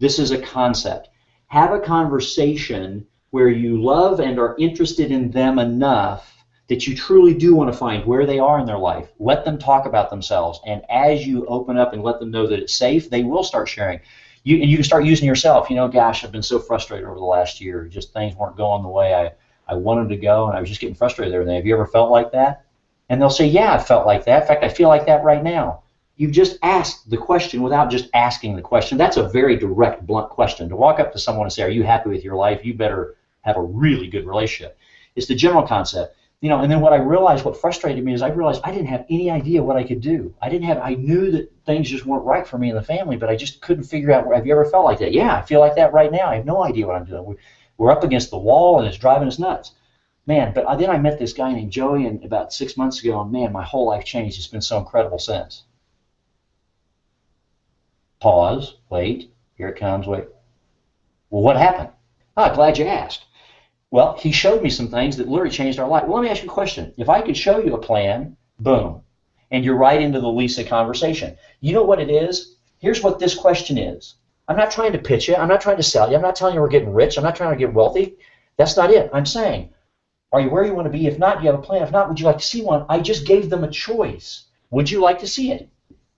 This is a concept. Have a conversation where you love and are interested in them enough that you truly do want to find where they are in their life. Let them talk about themselves. And as you open up and let them know that it's safe, they will start sharing. And you can start using yourself. You know, gosh, I've been so frustrated over the last year. Just things weren't going the way I wanted to go, and I was just getting frustrated with everything. Have you ever felt like that? And they'll say, yeah, I felt like that. In fact, I feel like that right now. You've just asked the question without just asking the question. That's a very direct, blunt question. To walk up to someone and say, are you happy with your life? You better have a really good relationship. It's the general concept. You know, and then what I realized, what frustrated me is I realized I didn't have any idea what I could do. I knew that things just weren't right for me and the family, but I just couldn't figure out, have you ever felt like that? Yeah, I feel like that right now. I have no idea what I'm doing. We're up against the wall and it's driving us nuts. Man, but then I met this guy named Joey and about 6 months ago, and man, my whole life changed. It's been so incredible since. Pause, wait, here it comes, wait. Well, what happened? Oh, glad you asked. Well, he showed me some things that literally changed our life. Well, let me ask you a question. If I could show you a plan, boom, and you're right into the Lisa conversation. You know what it is? Here's what this question is. I'm not trying to pitch you. I'm not trying to sell you. I'm not telling you we're getting rich. I'm not trying to get wealthy. That's not it. I'm saying, are you where you want to be? If not, do you have a plan? If not, would you like to see one? I just gave them a choice. Would you like to see it?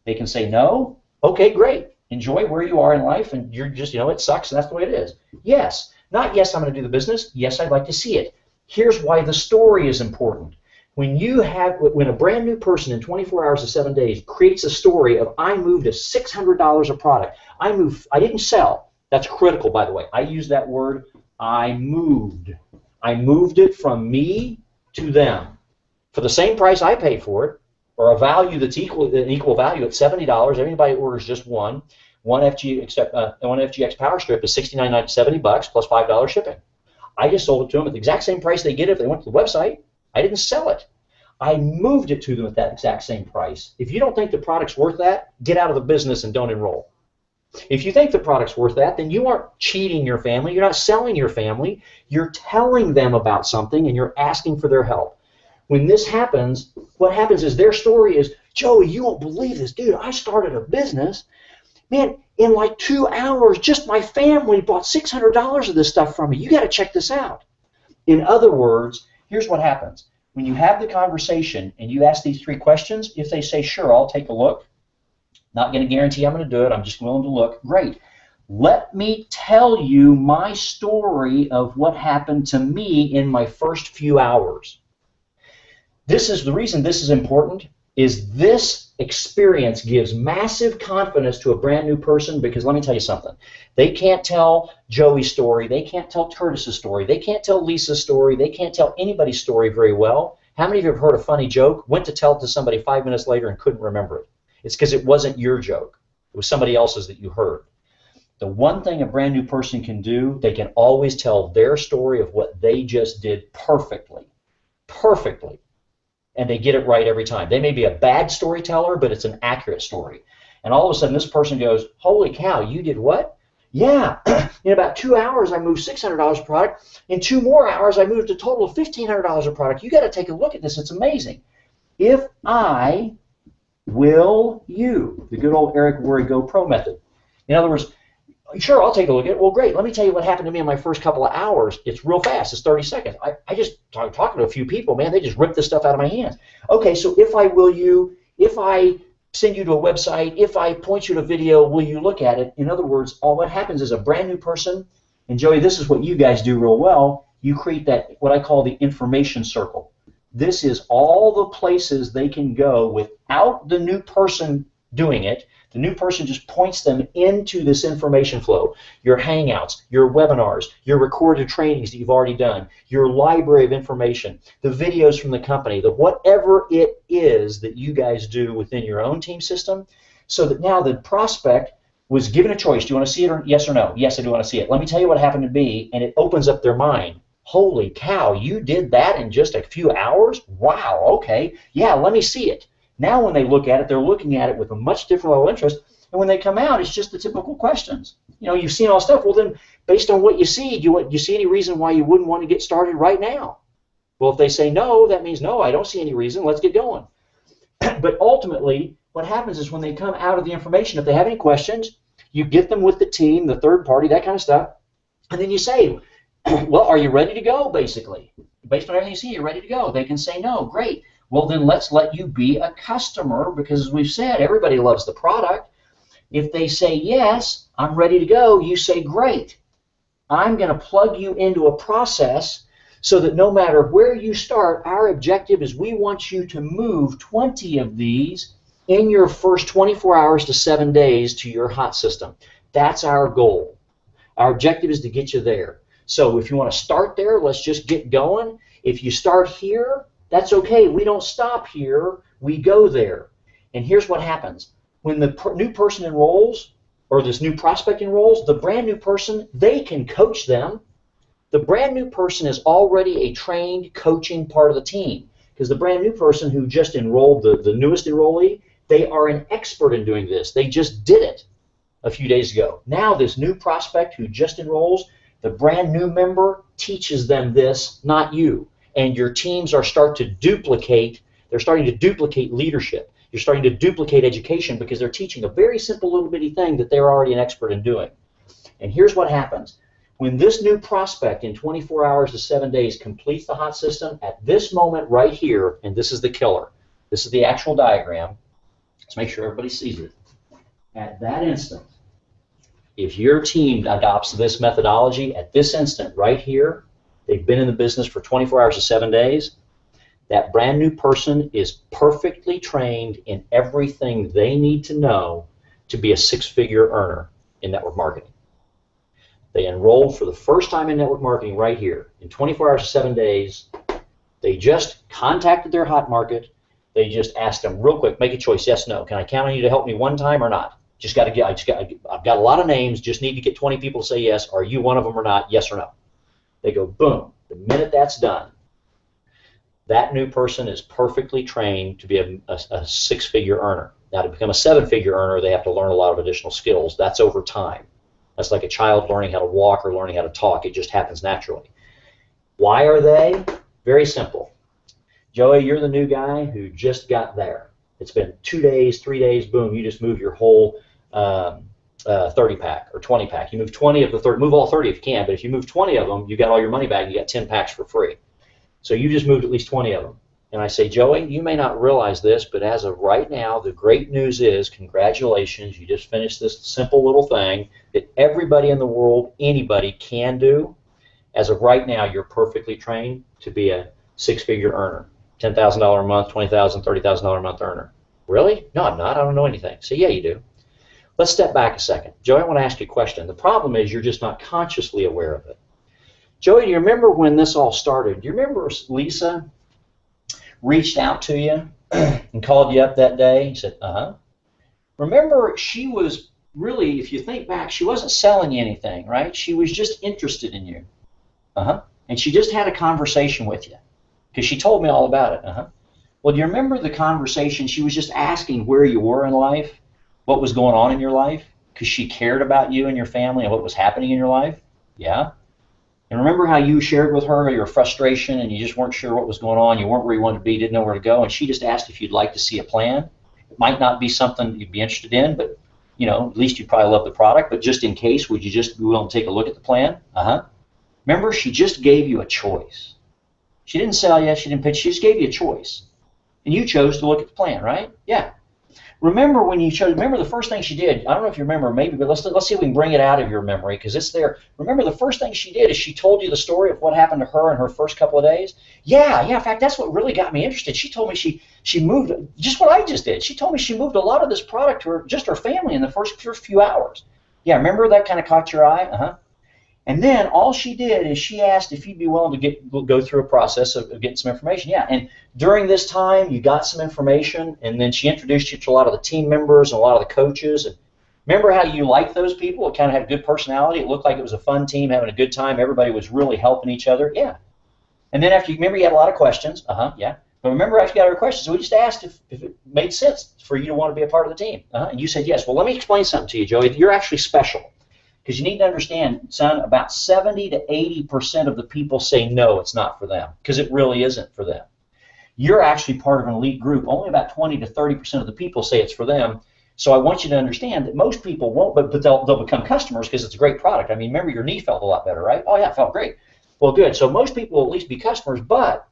They can say no. Okay, great. Enjoy where you are in life, and you're just, you know, it sucks, and that's the way it is. Yes. Not yes, I'm going to do the business. Yes, I'd like to see it. Here's why the story is important. When a brand new person in 24 hours to 7 days creates a story of I moved to $600 a product. I didn't sell. That's critical, by the way. I use that word, I moved. I moved it from me to them. For the same price I paid for it, or a value that's equal value at $70, everybody orders just one. One FGX power strip is $69.70 plus $5 shipping. I just sold it to them at the exact same price they get if they went to the website. I didn't sell it. I moved it to them at that exact same price. If you don't think the product's worth that, get out of the business and don't enroll. If you think the product's worth that, then you aren't cheating your family. You're not selling your family. You're telling them about something and you're asking for their help. when this happens, what happens is their story is, Joey, you won't believe this, dude. I started a business. Man, in like 2 hours, just my family bought $600 of this stuff from me. You got to check this out. In other words, here's what happens. When you have the conversation and you ask these 3 questions, if they say, sure, I'll take a look, not going to guarantee I'm going to do it, I'm just willing to look, great. Let me tell you my story of what happened to me in my first few hours. This is the reason this is important, is this experience gives massive confidence to a brand new person, because let me tell you something. They can't tell Joey's story. They can't tell Curtis's story. They can't tell Lisa's story. They can't tell anybody's story very well. How many of you have heard a funny joke, went to tell it to somebody 5 minutes later and couldn't remember it? It's because it wasn't your joke. It was somebody else's that you heard. The one thing a brand new person can do, they can always tell their story of what they just did perfectly. Perfectly. And they get it right every time. They may be a bad storyteller, but it's an accurate story. And all of a sudden this person goes, holy cow, you did what? Yeah, in about 2 hours I moved $600 of product. In 2 more hours I moved a total of $1,500 of product. You got to take a look at this. It's amazing. If I will you, the good old Eric Worre Go Pro method. In other words, sure, I'll take a look at it. Well, great. Let me tell you what happened to me in my first couple of hours. It's real fast. It's 30 seconds. I just talking to a few people, man. They just ripped this stuff out of my hands. Okay, so if I will you, if I send you to a website, if I point you to a video, will you look at it? In other words, all what happens is a brand new person, and Joey, this is what you guys do real well, you create that, what I call the information circle. This is all the places they can go without the new person doing it. The new person just points them into this information flow. Your hangouts, your webinars, your recorded trainings that you've already done, your library of information, the videos from the company, the whatever it is that you guys do within your own team system, so that now the prospect was given a choice. Do you want to see it, or yes or no? Yes, I do want to see it. Let me tell you what happened to me, and it opens up their mind. Holy cow, you did that in just a few hours? Wow, okay. Yeah, let me see it. Now when they look at it, they're looking at it with a much different level of interest, and when they come out, it's just the typical questions. You know, you've seen all stuff. Well, then, based on what you see, do you see any reason why you wouldn't want to get started right now? Well, if they say no, that means no, I don't see any reason. Let's get going. But ultimately, what happens is when they come out of the information, if they have any questions, you get them with the team, the third party, that kind of stuff, and then you say, well, are you ready to go, basically? Based on everything you see, you're ready to go. They can say no, great. Well, then let's let you be a customer, because as we've said, everybody loves the product. If they say yes, I'm ready to go, you say great. I'm going to plug you into a process so that no matter where you start, our objective is we want you to move 20 of these in your first 24 hours to 7 days to your hot system. That's our goal. Our objective is to get you there. So if you want to start there, let's just get going. If you start here, that's okay. We don't stop here. We go there. And here's what happens. When the new person enrolls, or this new prospect enrolls, the brand new person, they can coach them. The brand new person is already a trained coaching part of the team, because the brand new person who just enrolled, the newest enrollee, they are an expert in doing this. They just did it a few days ago. Now this new prospect who just enrolls, the brand new member teaches them this, not you. And your teams are starting to duplicate leadership. You're starting to duplicate education because they're teaching a very simple little bitty thing that they're already an expert in doing. And here's what happens. When this new prospect in 24 hours to 7 days completes the hot system, at this moment right here, and this is the killer, this is the actual diagram, let's make sure everybody sees it. At that instant, if your team adopts this methodology, at this instant right here, they've been in the business for 24 hours to 7 days, that brand new person is perfectly trained in everything they need to know to be a six-figure earner in network marketing. They enrolled for the first time in network marketing right here. In 24 hours to 7 days, they just contacted their hot market. They just asked them real quick, make a choice, yes, no. Can I count on you to help me one time or not? I've got a lot of names, just need to get 20 people to say yes. Are you one of them or not? Yes or no. They go, boom. The minute that's done, that new person is perfectly trained to be a six-figure earner. Now, to become a seven-figure earner, they have to learn a lot of additional skills. That's over time. That's like a child learning how to walk or learning how to talk. It just happens naturally. Why are they? Very simple. Joey, you're the new guy who just got there. It's been 2 days, 3 days, boom, you just moved your whole 30-pack or 20-pack. You move 20 of the 30, move all 30 if you can, but if you move 20 of them, you got all your money back, you got 10 packs for free. So you just moved at least 20 of them. And I say, Joey, you may not realize this, but as of right now, the great news is, congratulations, you just finished this simple little thing that everybody in the world, anybody can do. As of right now, you're perfectly trained to be a six-figure earner, $10,000 a month, $20,000, $30,000 a month earner. Really? No, I'm not. I don't know anything. So yeah, you do. Let's step back a second. Joey, I want to ask you a question. The problem is you're just not consciously aware of it. Joey, do you remember when this all started? Do you remember Lisa reached out to you and called you up that day and said, Remember, she was really, if you think back, she wasn't selling you anything, right? She was just interested in you. And she just had a conversation with you because she told me all about it. Well, do you remember the conversation? She was just asking where you were in life, what was going on in your life, because she cared about you and your family and what was happening in your life? Yeah. And remember how you shared with her your frustration and you just weren't sure what was going on, you weren't where you wanted to be, didn't know where to go, and she just asked if you'd like to see a plan. It might not be something you'd be interested in, but at least you'd probably love the product, but just in case, would you just be willing to take a look at the plan? Remember, she just gave you a choice. She didn't sell you, she didn't pitch, she just gave you a choice. And you chose to look at the plan, right? Yeah. Remember when you chose, remember the first thing she did, I don't know if you remember, maybe, but let's see if we can bring it out of your memory, because it's there. Remember the first thing she did is she told you the story of what happened to her in her first couple of days? Yeah, in fact, that's what really got me interested. She told me she moved, just what I just did. She told me she moved a lot of this product to her family in the first few hours. Yeah, remember that kind of caught your eye? And then all she did is she asked if you'd be willing to go through a process of getting some information. Yeah, and during this time, you got some information, and then she introduced you to a lot of the team members and a lot of the coaches. And remember how you liked those people? It kind of had a good personality. It looked like it was a fun team, having a good time. Everybody was really helping each other. Yeah. And then after, remember you had a lot of questions. Yeah. But remember after you got our questions, we just asked if it made sense for you to want to be a part of the team. And you said yes. Well, let me explain something to you, Joey. You're actually special. Because you need to understand, son, about 70 to 80% of the people say no, it's not for them, because it really isn't for them. You're actually part of an elite group. Only about 20 to 30% of the people say it's for them. So I want you to understand that most people won't, but they'll become customers because it's a great product. I mean, remember your knee felt a lot better, right? Oh, yeah, it felt great. Well, good. So most people will at least be customers, but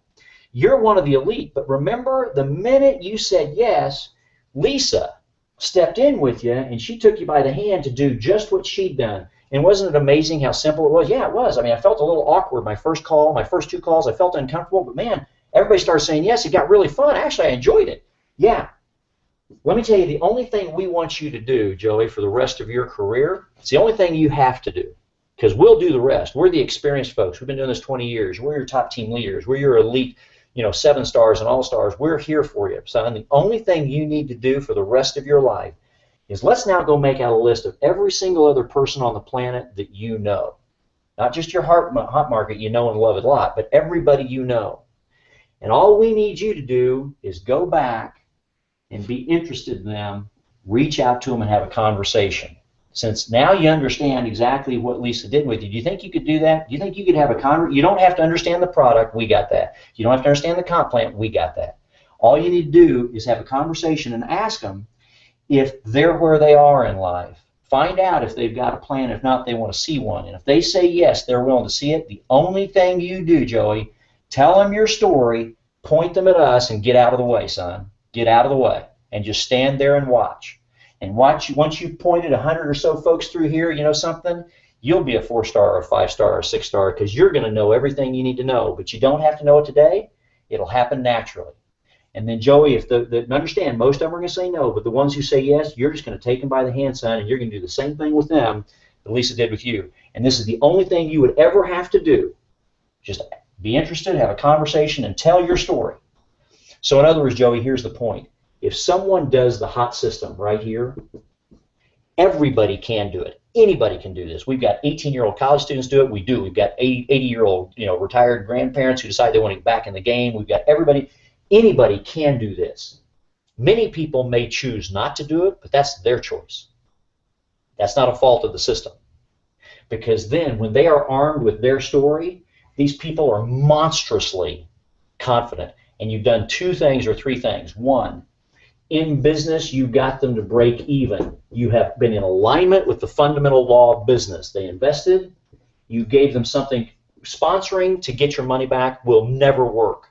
you're one of the elite. But remember, the minute you said yes, Lisa stepped in with you, and she took you by the hand to do just what she'd done. And wasn't it amazing how simple it was? Yeah, it was. I mean, I felt a little awkward my first call, my first two calls. I felt uncomfortable, but man, everybody started saying yes. It got really fun. Actually, I enjoyed it. Yeah. Let me tell you, the only thing we want you to do, Joey, for the rest of your career, it's the only thing you have to do, because we'll do the rest. We're the experienced folks. We've been doing this 20 years. We're your top team leaders. We're your elite, 7 stars and all stars. We're here for you, son. The only thing you need to do for the rest of your life is let's now go make out a list of every single other person on the planet that you know. Not just your hot market you know and love a lot, but everybody you know. And all we need you to do is go back and be interested in them, reach out to them and have a conversation. Since now you understand exactly what Lisa did with you, do you think you could do that? Do you think you could have a conversation? You don't have to understand the product, we got that. You don't have to understand the comp plan, we got that. All you need to do is have a conversation and ask them if they're where they are in life. Find out if they've got a plan. If not, they want to see one. And if they say yes, they're willing to see it. The only thing you do, Joey, tell them your story, point them at us, and get out of the way, son. Get out of the way. And just stand there and watch. And watch. Once you've pointed 100 or so folks through here, you know something? You'll be a 4-star or a 5-star or a 6-star because you're going to know everything you need to know. But you don't have to know it today. It'll happen naturally. And then, Joey, if understand, most of them are going to say no, but the ones who say yes, you're just going to take them by the hand, son, and you're going to do the same thing with them that Lisa did with you. And this is the only thing you would ever have to do. Just be interested, have a conversation, and tell your story. So in other words, Joey, here's the point. If someone does the hot system right here, everybody can do it. Anybody can do this. We've got 18-year-old college students do it. We do. We've got 80-year-old retired grandparents who decide they want to get back in the game. We've got everybody. Anybody can do this. Many people may choose not to do it, but that's their choice. That's not a fault of the system. Because then when they are armed with their story, these people are monstrously confident. and you've done two things or three things. One, in business, you got them to break even. You have been in alignment with the fundamental law of business. They invested, you gave them something. Sponsoring to get your money back will never work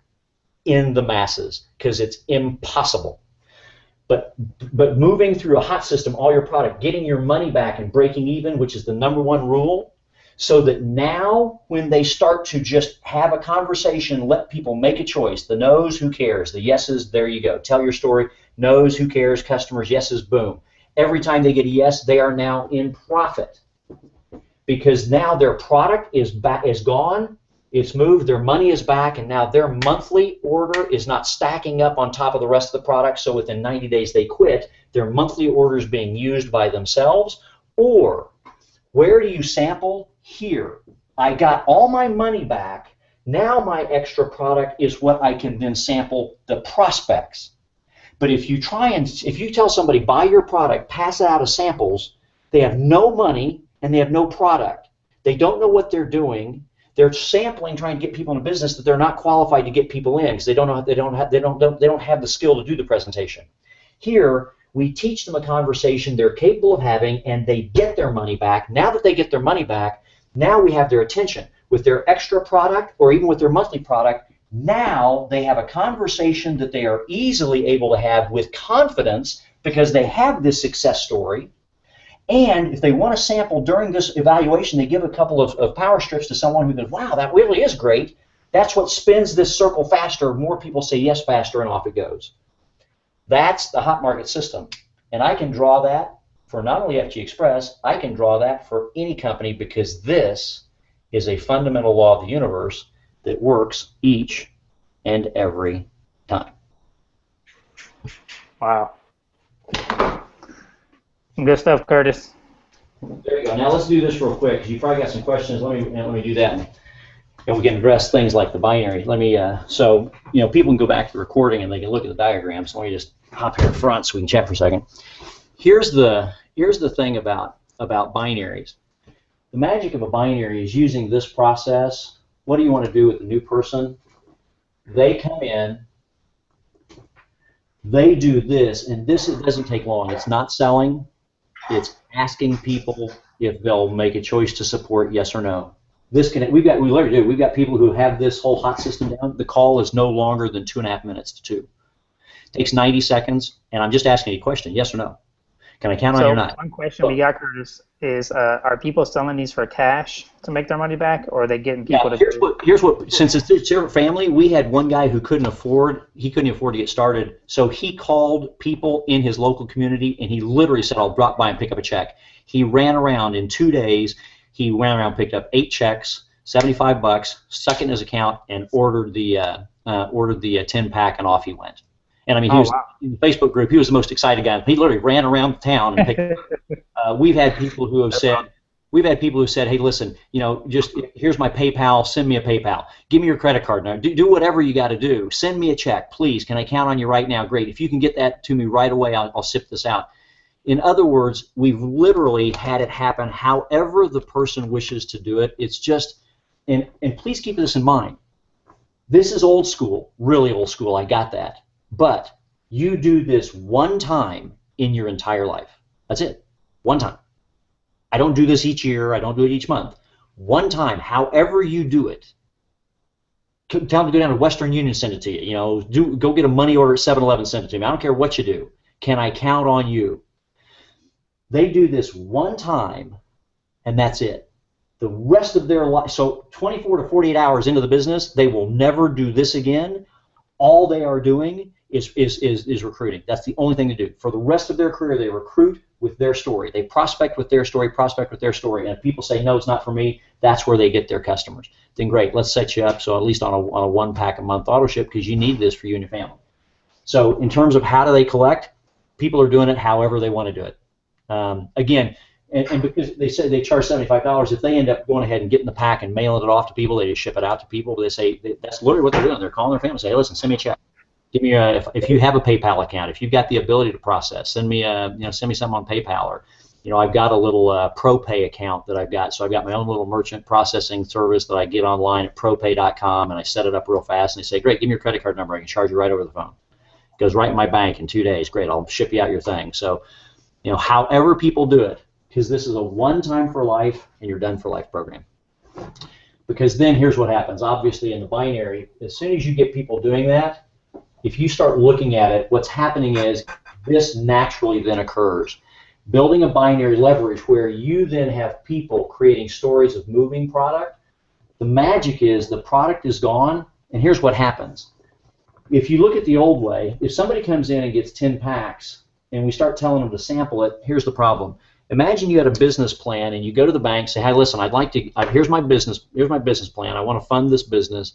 in the masses because it's impossible. But moving through a hot system, all your product, getting your money back and breaking even, which is the #1 rule, so that now when they start to just have a conversation, let people make a choice. The no's, who cares? The yeses, there you go. Tell your story. No's, who cares? Customers, yeses, boom. Every time they get a yes, they are now in profit because now their product is gone. It's moved, their money is back, and now their monthly order is not stacking up on top of the rest of the product, so within 90 days they quit. Their monthly order is being used by themselves. Or, where do you sample? Here. I got all my money back. Now my extra product is what I can then sample the prospects. But if you tell somebody, buy your product, pass it out as samples, they have no money and they have no product. They don't know what they're doing. They're sampling, trying to get people in a business that they're not qualified to get people in because they don't have the skill to do the presentation. Here, we teach them a conversation they're capable of having, and they get their money back. Now that they get their money back, now we have their attention. With their extra product or even with their monthly product, now they have a conversation that they are easily able to have with confidence because they have this success story. And if they want to sample during this evaluation, they give a couple of power strips to someone who goes, wow, that really is great. That's what spins this circle faster. More people say yes faster, and off it goes. That's the hot market system. And I can draw that for not only FG Express, I can draw that for any company because this is a fundamental law of the universe that works each and every time. Wow. Good stuff, Curtis. There you go. Now let's do this real quick because you probably got some questions. Let me do that, and we can address things like the binary. Let me so people can go back to the recording and they can look at the diagrams. Let me just hop here in front so we can chat for a second. Here's the thing about binaries. The magic of a binary is using this process. What do you want to do with the new person? They come in. They do this, and it doesn't take long. It's not selling. It's asking people if they'll make a choice to support, yes or no. We literally do. We've got people who have this whole hot system down. The call is no longer than 2.5 minutes to 2. It takes 90 seconds, and I'm just asking a question, yes or no. Can I count on you or not? One question we got, Curtis, is are people selling these for cash to make their money back, or are they getting people to... Here's what, since it's a family, we had one guy who couldn't afford to get started, so he called people in his local community, and he literally said, I'll drop by and pick up a check. He ran around in 2 days, picked up 8 checks, $75, stuck it in his account, and ordered the 10-pack, and off he went. And I mean, he was in the Facebook group. He was the most excited guy. He literally ran around town and picked it up. We've had people who have said, "Hey, listen, just here's my PayPal. Send me a PayPal. Give me your credit card now. Do whatever you got to do. Send me a check, please. Can I count on you right now? Great. If you can get that to me right away, I'll sip this out." In other words, we've literally had it happen however the person wishes to do it. It's just, and please keep this in mind. This is old school, really old school. I got that. But you do this one time in your entire life. That's it. One time. I don't do this each year. I don't do it each month. One time, however you do it. Tell them to go down to Western Union, send it to you. Go get a money order at 7-Eleven, send it to me. I don't care what you do. Can I count on you? They do this one time, and that's it. The rest of their life, so 24 to 48 hours into the business, they will never do this again. All they are doing is recruiting. That's the only thing to do. For the rest of their career, they recruit with their story. They prospect with their story, And if people say, no, it's not for me, that's where they get their customers. Then great, let's set you up so at least on a 1-pack a month auto ship because you need this for you and your family. So in terms of how do they collect, people are doing it however they want to do it. Again, and because they say they charge $75, if they end up going ahead and getting the pack and mailing it off to people, they just ship it out to people. They say that's literally what they're doing. They're calling their family and say, hey, listen, send me a check. Give me if you have a PayPal account, if you've got the ability to process, send me something on PayPal, or I've got a little ProPay account that I've got. So I've got my own little merchant processing service that I get online at propay.com, and I set it up real fast, and they say, great, give me your credit card number. I can charge you right over the phone. It goes right in my bank in 2 days. Great, I'll ship you out your thing. So, however people do it, because this is a one-time for life and you're done for life program. Because then here's what happens. Obviously, in the binary, as soon as you get people doing that, if you start looking at it, what's happening is this naturally then occurs. Building a binary leverage where you then have people creating stories of moving product, the magic is the product is gone, and here's what happens. If you look at the old way, if somebody comes in and gets 10 packs and we start telling them to sample it, here's the problem. Imagine you had a business plan and you go to the bank and say, hey, listen, here's my business plan. I want to fund this business.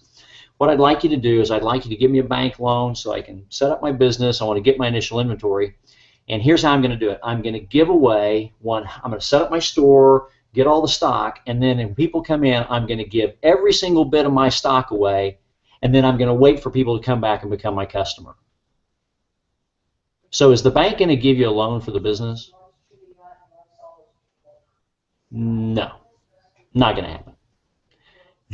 What I'd like you to do is I'd like you to give me a bank loan so I can set up my business. I want to get my initial inventory. And here's how I'm going to do it. I'm going to give away I'm going to set up my store, get all the stock, and then when people come in, I'm going to give every single bit of my stock away, and then I'm going to wait for people to come back and become my customer. So is the bank going to give you a loan for the business? No, not going to happen.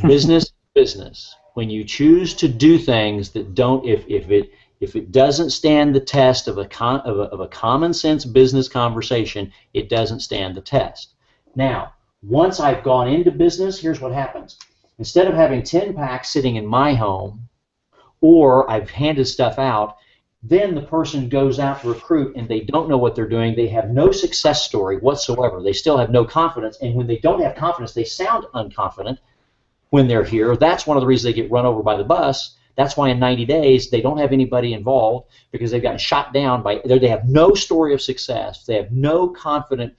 Business. When you choose to do things that don't, if it doesn't stand the test of a common sense business conversation, it doesn't stand the test. Now, once I've gone into business, here's what happens. Instead of having 10 packs sitting in my home, or I've handed stuff out, then the person goes out to recruit and they don't know what they're doing. They have no success story whatsoever. They still have no confidence, and when they don't have confidence, they sound unconfident when they're here. That's one of the reasons they get run over by the bus. That's why in 90 days they don't have anybody involved, because they've gotten shot down by, they have no story of success. They have no confidence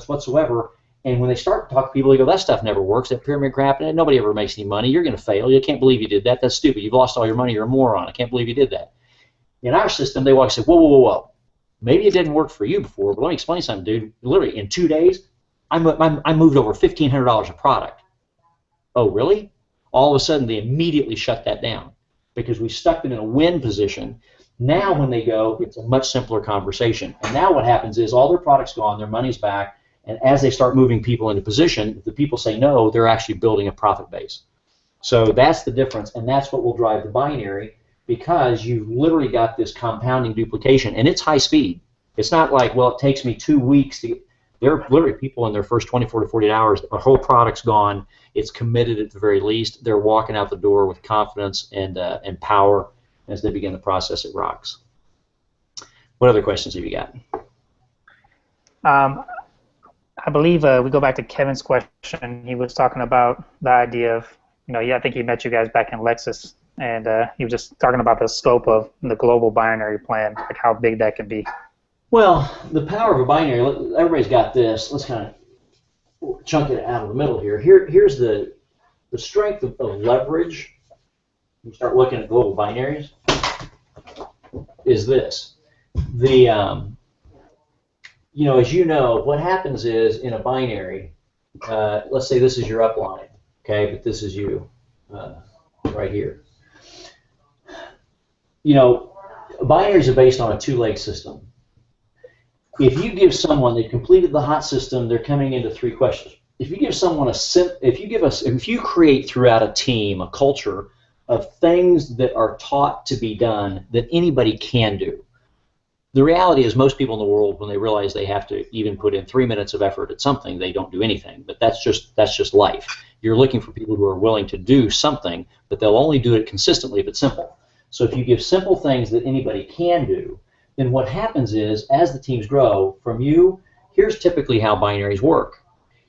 whatsoever. And when they start to talk to people, they go, that stuff never works, that pyramid crap, and nobody ever makes any money. You're going to fail. You can't believe you did that. That's stupid. You've lost all your money. You're a moron. I can't believe you did that. In our system, they walk and say, whoa. Maybe it didn't work for you before, but let me explain something, dude. Literally, in 2 days, I moved over $1,500 of product. Oh, really? All of a sudden, they immediately shut that down because we stuck them in a win position. Now when they go, it's a much simpler conversation. And now what happens is all their product's gone, their money's back, and as they start moving people into position, if the people say no, they're actually building a profit base. So that's the difference, and that's what will drive the binary, because you've literally got this compounding duplication, and it's high speed. It's not like, well, it takes me 2 weeks to get. There are literally people in their first 24 to 48 hours, the whole product's gone, it's committed at the very least, they're walking out the door with confidence and power. As they begin the process, it rocks. What other questions have you got? I believe we go back to Kevin's question. He was talking about the idea of, I think he met you guys back in Lexus, and he was just talking about the scope of the global binary plan, like how big that could be. Well, the power of a binary, everybody's got this. Let's kind of chunk it out of the middle here. Here's the strength of leverage. You start looking at global binaries, is this. As you know, what happens is in a binary, let's say this is your upline, okay, but this is you right here. Binaries are based on a two-leg system. If you give someone, they've completed the hot system, they're coming into 3 questions. If you give someone if you create throughout a team a culture of things that are taught to be done that anybody can do. The reality is most people in the world, when they realize they have to even put in 3 minutes of effort at something, they don't do anything. But that's just life. You're looking for people who are willing to do something, but they'll only do it consistently if it's simple. So if you give simple things that anybody can do, then what happens is, as the teams grow, from you, here's typically how binaries work.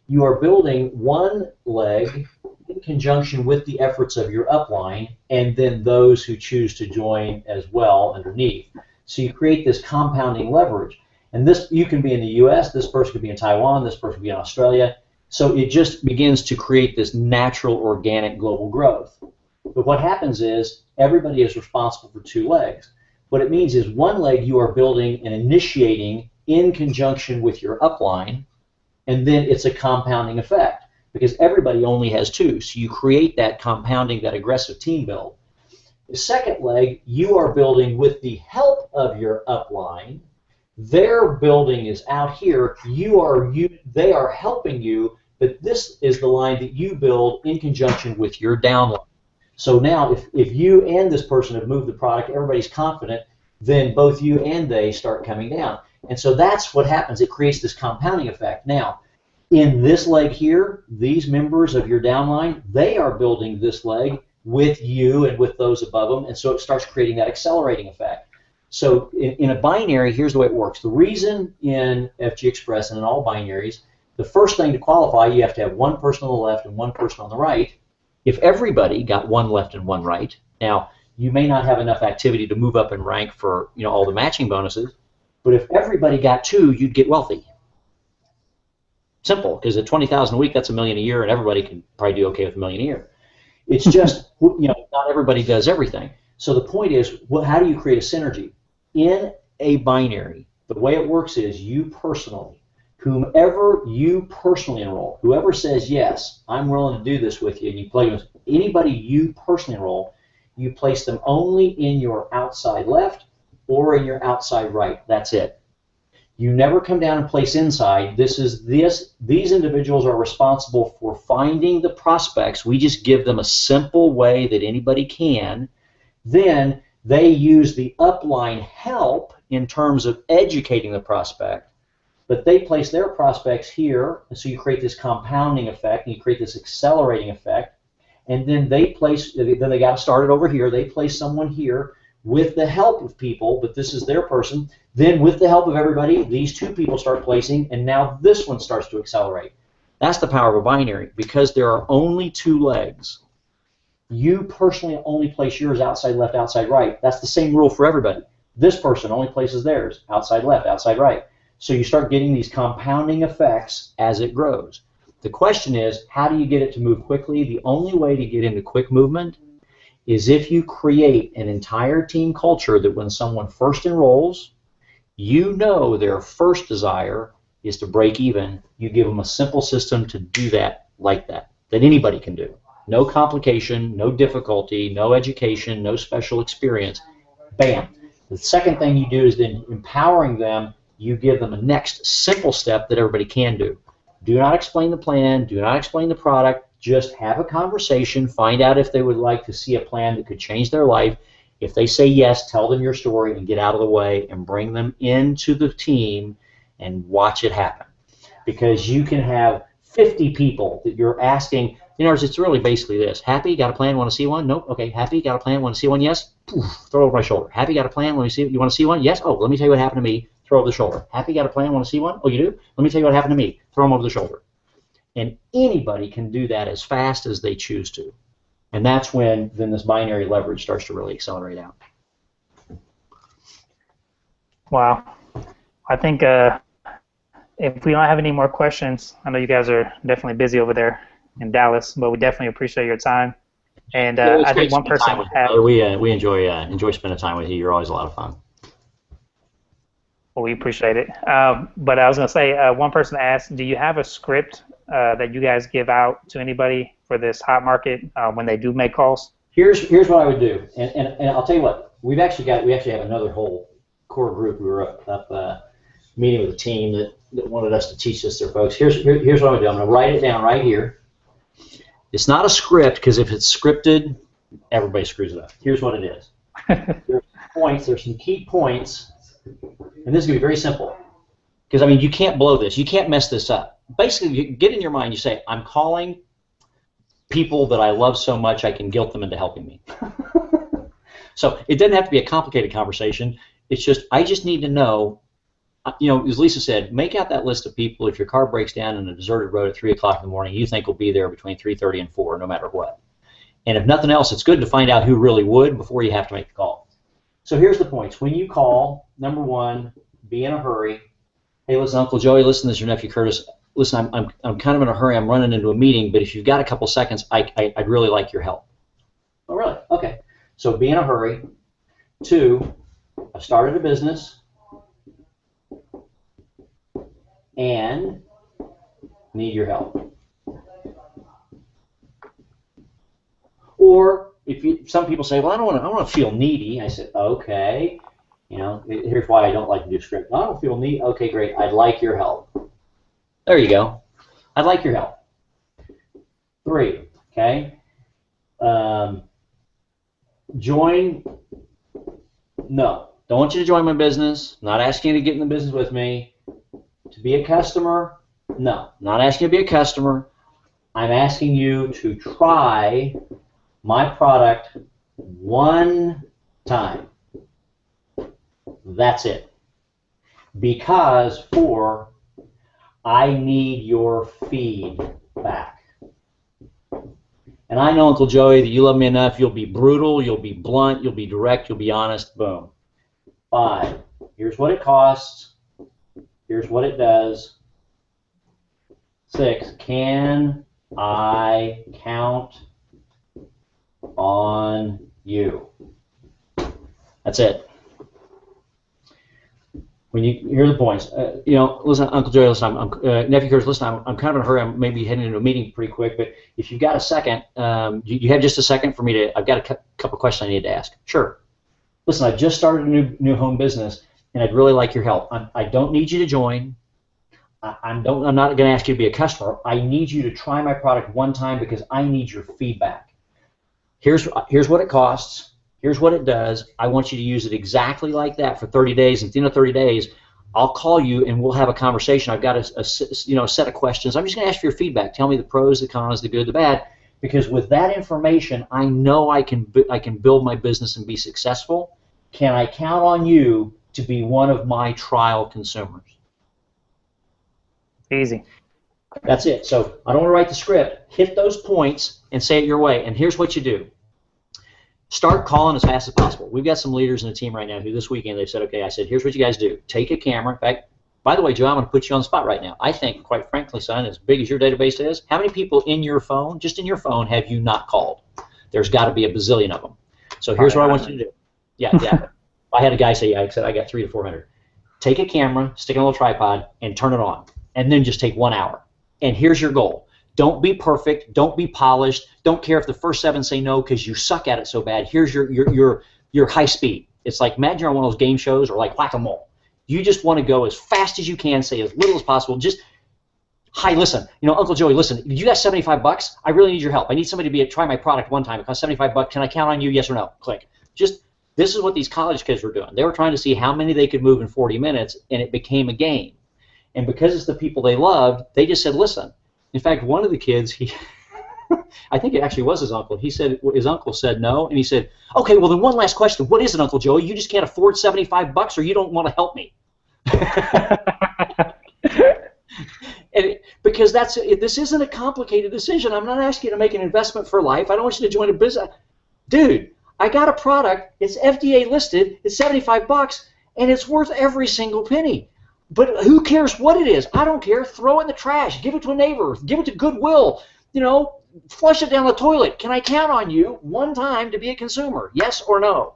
You are building one leg in conjunction with the efforts of your upline, and then those who choose to join as well underneath. So you create this compounding leverage. And this, you can be in the US, this person could be in Taiwan, this person could be in Australia. So it just begins to create this natural, organic global growth. But what happens is everybody is responsible for 2 legs. What it means is one leg you are building and initiating in conjunction with your upline, and then it's a compounding effect because everybody only has 2. So you create that compounding, that aggressive team build. The second leg you are building with the help of your upline. Their building is out here. They are helping you, but this is the line that you build in conjunction with your downline. So now if you and this person have moved the product, everybody's confident, then both you and they start coming down. And so that's what happens. It creates this compounding effect. Now, in this leg here, these members of your downline, they are building this leg with you and with those above them, and so it starts creating that accelerating effect. So in a binary, here's the way it works. The reason in FG Express and in all binaries, the first thing to qualify, you have to have one person on the left and one person on the right. If everybody got one left and one right, now you may not have enough activity to move up in rank for all the matching bonuses, but if everybody got two, you'd get wealthy. Simple, because at $20,000 a week, that's $1 million a year, and everybody can probably do okay with $1 million a year. It's just not everybody does everything. So the point is, how do you create a synergy? In a binary, the way it works is you personally, whomever you personally enroll, whoever says, yes, I'm willing to do this with you, and you play with anybody you personally enroll, you place them only in your outside left or in your outside right. That's it. You never come down and place inside. These individuals are responsible for finding the prospects. We just give them a simple way that anybody can. Then they use the upline help in terms of educating the prospect, but they place their prospects here, and so you create this compounding effect, and you create this accelerating effect, and then they got to start it over here. They place someone here with the help of people, but this is their person. Then with the help of everybody, these two people start placing, and now this one starts to accelerate. That's the power of a binary. Because there are only two legs, you personally only place yours outside left, outside right. That's the same rule for everybody. This person only places theirs outside left, outside right. So you start getting these compounding effects as it grows. The question is, how do you get it to move quickly? The only way to get into quick movement is if you create an entire team culture that when someone first enrolls, their first desire is to break even. You give them a simple system to do that like that anybody can do. No complication, no difficulty, no education, no special experience. Bam. The second thing you do is then empowering them, you give them a next simple step that everybody can do. Do not explain the plan, do not explain the product, just have a conversation, find out if they would like to see a plan that could change their life. If they say yes, tell them your story and get out of the way and bring them into the team and watch it happen. Because you can have 50 people that you're asking. In other words, it's really basically this. Happy, got a plan, want to see one? Nope. Okay, happy, got a plan, want to see one? Yes? Poof, throw over my shoulder. Happy, got a plan, let me see. You want to see one? Yes? Oh, let me tell you what happened to me. Throw over the shoulder. Happy, got a plan, want to see one? Oh, you do? Let me tell you what happened to me. Throw them over the shoulder. And anybody can do that as fast as they choose to. And that's when then this binary leverage starts to really accelerate out. Wow. I think if we don't have any more questions, I know you guys are definitely busy over there in Dallas, but we definitely appreciate your time. And I think one person we enjoy spending time with you. You're always a lot of fun. Well, we appreciate it. But I was going to say, one person asked, do you have a script that you guys give out to anybody for this hot market when they do make calls? Here's what I would do, and I'll tell you what, we actually have another whole core group. We were up meeting with a team that wanted us to teach this to their folks. Here's what I'm going to do. I'm going to write it down right here. It's not a script, because if it's scripted, everybody screws it up. Here's what it is. There's some key points, and this is going to be very simple. Because, I mean, you can't blow this. You can't mess this up. Basically, you get in your mind, you say, I'm calling people that I love so much I can guilt them into helping me. So it doesn't have to be a complicated conversation. It's just, I just need to know, as Lisa said, make out that list of people. If your car breaks down in a deserted road at 3 o'clock in the morning, you think will be there between 3:30 and 4, no matter what. And if nothing else, it's good to find out who really would before you have to make the call. So here's the points. When you call, number one, be in a hurry. Hey, listen, Uncle Joey, listen, this is your nephew Curtis. Listen, I'm kind of in a hurry. I'm running into a meeting, but if you've got a couple seconds, I'd really like your help. Oh, really? Okay. So be in a hurry. 2, I've started a business and need your help. Or some people say, well, I don't want to feel needy. I said, okay. Here's why I don't like to do script. I don't feel neat. Okay, great. I'd like your help. There you go. I'd like your help. 3, okay? Join, no. Don't want you to join my business. Not asking you to get in the business with me. To be a customer, no. Not asking you to be a customer. I'm asking you to try my product one time. That's it. Because I need your feedback. And I know, Uncle Joey, that you love me enough. You'll be brutal, you'll be blunt, you'll be direct, you'll be honest. Boom. 5, here's what it costs. Here's what it does. 6, can I count on you? That's it. When here are the points. Listen, Uncle Joey, listen, Nephew Curtis, listen, I'm kind of in a hurry. I'm maybe heading into a meeting pretty quick, but if you've got a second, you have just a second for me to, I've got a couple questions I need to ask. Sure. Listen, I just started a new home business, and I'd really like your help. I don't need you to join. I'm not going to ask you to be a customer. I need you to try my product one time because I need your feedback. Here's what it costs. Here's what it does. I want you to use it exactly like that for 30 days. And at the end of 30 days, I'll call you and we'll have a conversation. I've got a set of questions. I'm just going to ask for your feedback. Tell me the pros, the cons, the good, the bad. Because with that information, I know I can build my business and be successful. Can I count on you to be one of my trial consumers? Easy. That's it. So I don't want to write the script. Hit those points and say it your way. And here's what you do. Start calling as fast as possible. We've got some leaders in the team right now who this weekend they've said, okay, I said, here's what you guys do. Take a camera. In fact, by the way, Joe, I'm going to put you on the spot right now. I think, quite frankly, son, as big as your database is, how many people in your phone, just in your phone, have you not called? There's got to be a bazillion of them. So here's what I want you to do. Yeah. I had a guy say, I said, I got 300 to 400. Take a camera, stick it on a little tripod, and turn it on. And then just take 1 hour. And here's your goal. Don't be perfect. Don't be polished. Don't care if the first 7 say no because you suck at it so bad. Here's your high speed. It's like, imagine you're on one of those game shows or like whack-a-mole. You just want to go as fast as you can, say as little as possible. Just, hi, listen, Uncle Joey, listen, you got $75? I really need your help. I need somebody to try my product one time. It costs $75. Can I count on you? Yes or no? Click. This is what these college kids were doing. They were trying to see how many they could move in 40 minutes, and it became a game. And because it's the people they loved, they just said, listen. In fact, one of the kids, I think it actually was his uncle. He said his uncle said no, and he said, okay, well then one last question. What is it, Uncle Joey? You just can't afford $75 or you don't want to help me. Because this isn't a complicated decision. I'm not asking you to make an investment for life. I don't want you to join a business. Dude, I got a product. It's FDA listed. It's $75, and it's worth every single penny. But who cares what it is? I don't care. Throw it in the trash. Give it to a neighbor. Give it to Goodwill. Flush it down the toilet. Can I count on you one time to be a consumer? Yes or no?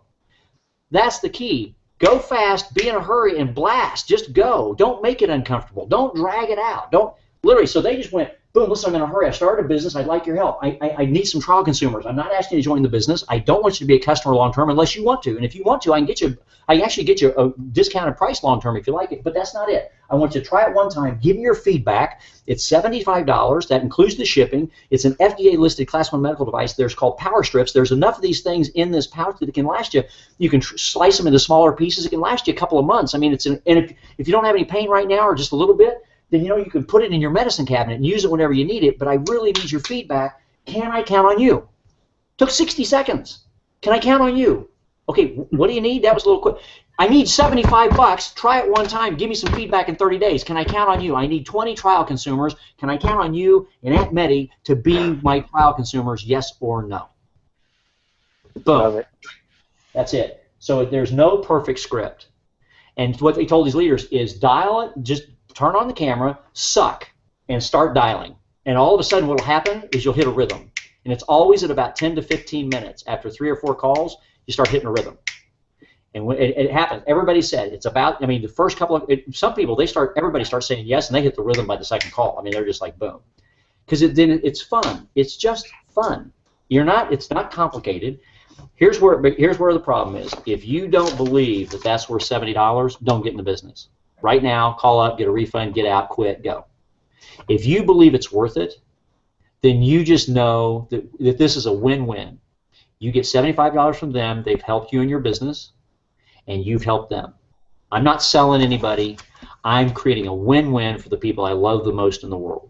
That's the key. Go fast, be in a hurry, and blast. Just go. Don't make it uncomfortable. Don't drag it out. Don't literally. So they just went, boom, listen, I'm in a hurry. I started a business. I'd like your help. I need some trial consumers. I'm not asking you to join the business. I don't want you to be a customer long term unless you want to. And if you want to, I can actually get you a discounted price long term if you like it. But that's not it. I want you to try it one time. Give me your feedback. It's $75. That includes the shipping. It's an FDA listed Class 1 medical device. There's called power strips. There's enough of these things in this pouch that it can last you. You can slice them into smaller pieces. It can last you a couple of months. I mean, and if you don't have any pain right now or just a little bit, then you can put it in your medicine cabinet and use it whenever you need it. But I really need your feedback. Can I count on you? Took 60 seconds. Can I count on you? Okay, what do you need? That was a little quick. I need $75. Try it one time. Give me some feedback in 30 days. Can I count on you? I need 20 trial consumers. Can I count on you and Aunt Meddy to be my trial consumers? Yes or no? Boom. Love it. That's it. So there's no perfect script. And what they told these leaders is dial it, just turn on the camera, suck, and start dialing. And all of a sudden what will happen is you'll hit a rhythm. And it's always at about 10 to 15 minutes. After 3 or 4 calls, you start hitting a rhythm. And when it happens, everybody said it's about, the first couple of, some people, everybody starts saying yes, and they hit the rhythm by the second call. They're just like, boom. Because then it's fun. It's just fun. It's not complicated. Here's where the problem is. If you don't believe that that's worth $70, don't get in the business. Right now, call up, get a refund, get out, quit, go. If you believe it's worth it, then you just know that this is a win-win. You get $75 from them, they've helped you in your business, and you've helped them. I'm not selling anybody. I'm creating a win-win for the people I love the most in the world.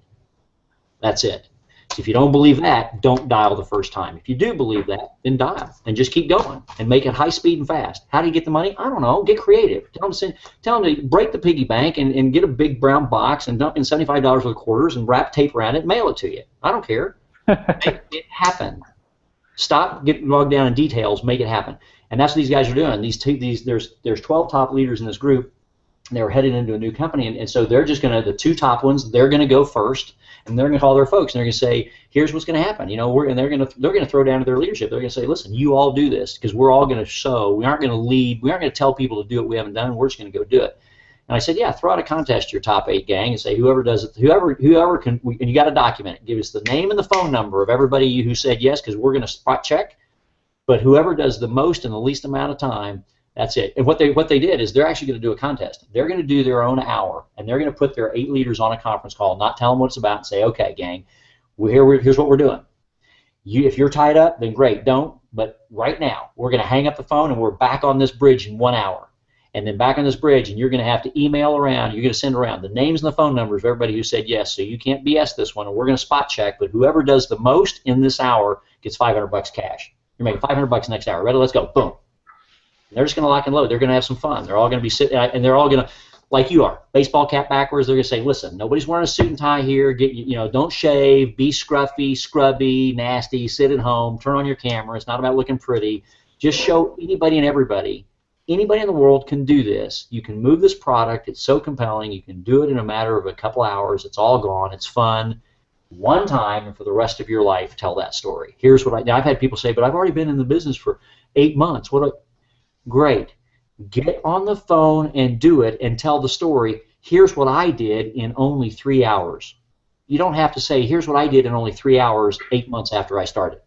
That's it. So if you don't believe that, don't dial the first time. If you do believe that, then dial and just keep going and make it high speed and fast. How do you get the money? I don't know. Get creative. Tell them to break the piggy bank and get a big brown box and dump in $75 worth of quarters and wrap tape around it and mail it to you. I don't care. Make it happen. Stop getting bogged down in details. Make it happen. And that's what these guys are doing. There's 12 top leaders in this group. And they were headed into a new company, and so they're just going to, the two top ones, they're going to go first, and they're going to call their folks, and they're going to say, here's what's going to happen. And they're going to throw down to their leadership. They're going to say, listen, you all do this, because we're all going to show. We aren't going to lead. We aren't going to tell people to do what we haven't done. We're just going to go do it. And I said, yeah, throw out a contest to your top 8 gang and say, whoever does it, whoever can, and you got to document it. Give us the name and the phone number of everybody who said yes, because we're going to spot check. But whoever does the most in the least amount of time, that's it. And what they did is they're actually going to do a contest. They're going to do their own hour, and they're going to put their 8 leaders on a conference call, not tell them what it's about, and say, okay, gang, here's what we're doing. If you're tied up, then great, don't. But right now, we're going to hang up the phone, and we're back on this bridge in 1 hour. And then back on this bridge, and you're going to have to email around, you're going to send around the names and the phone numbers of everybody who said yes, so you can't BS this one, and we're going to spot check, but whoever does the most in this hour gets $500 cash. You're making $500 next hour. Ready? Let's go. Boom. They're just going to lock and load. They're going to have some fun. They're all going to be sitting, and they're all going to, like you are, baseball cap backwards. They're going to say, listen, nobody's wearing a suit and tie here. Don't shave. Be scruffy, scrubby, nasty. Sit at home. Turn on your camera. It's not about looking pretty. Just show anybody and everybody. Anybody in the world can do this. You can move this product. It's so compelling. You can do it in a matter of a couple hours. It's all gone. It's fun. One time, and for the rest of your life, tell that story. Here's what I've had people say, but I've already been in the business for 8 months. Great. Get on the phone and do it and tell the story. Here's what I did in only 3 hours. You don't have to say, here's what I did in only 3 hours 8 months after I started.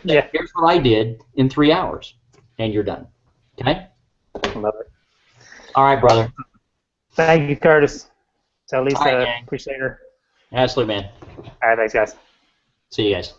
Yeah. Here's what I did in 3 hours, and you're done. Okay? Love it. All right, brother. Thank you, Curtis. Tell Lisa, All right, appreciate her. Absolutely, man. All right, thanks, guys. See you guys.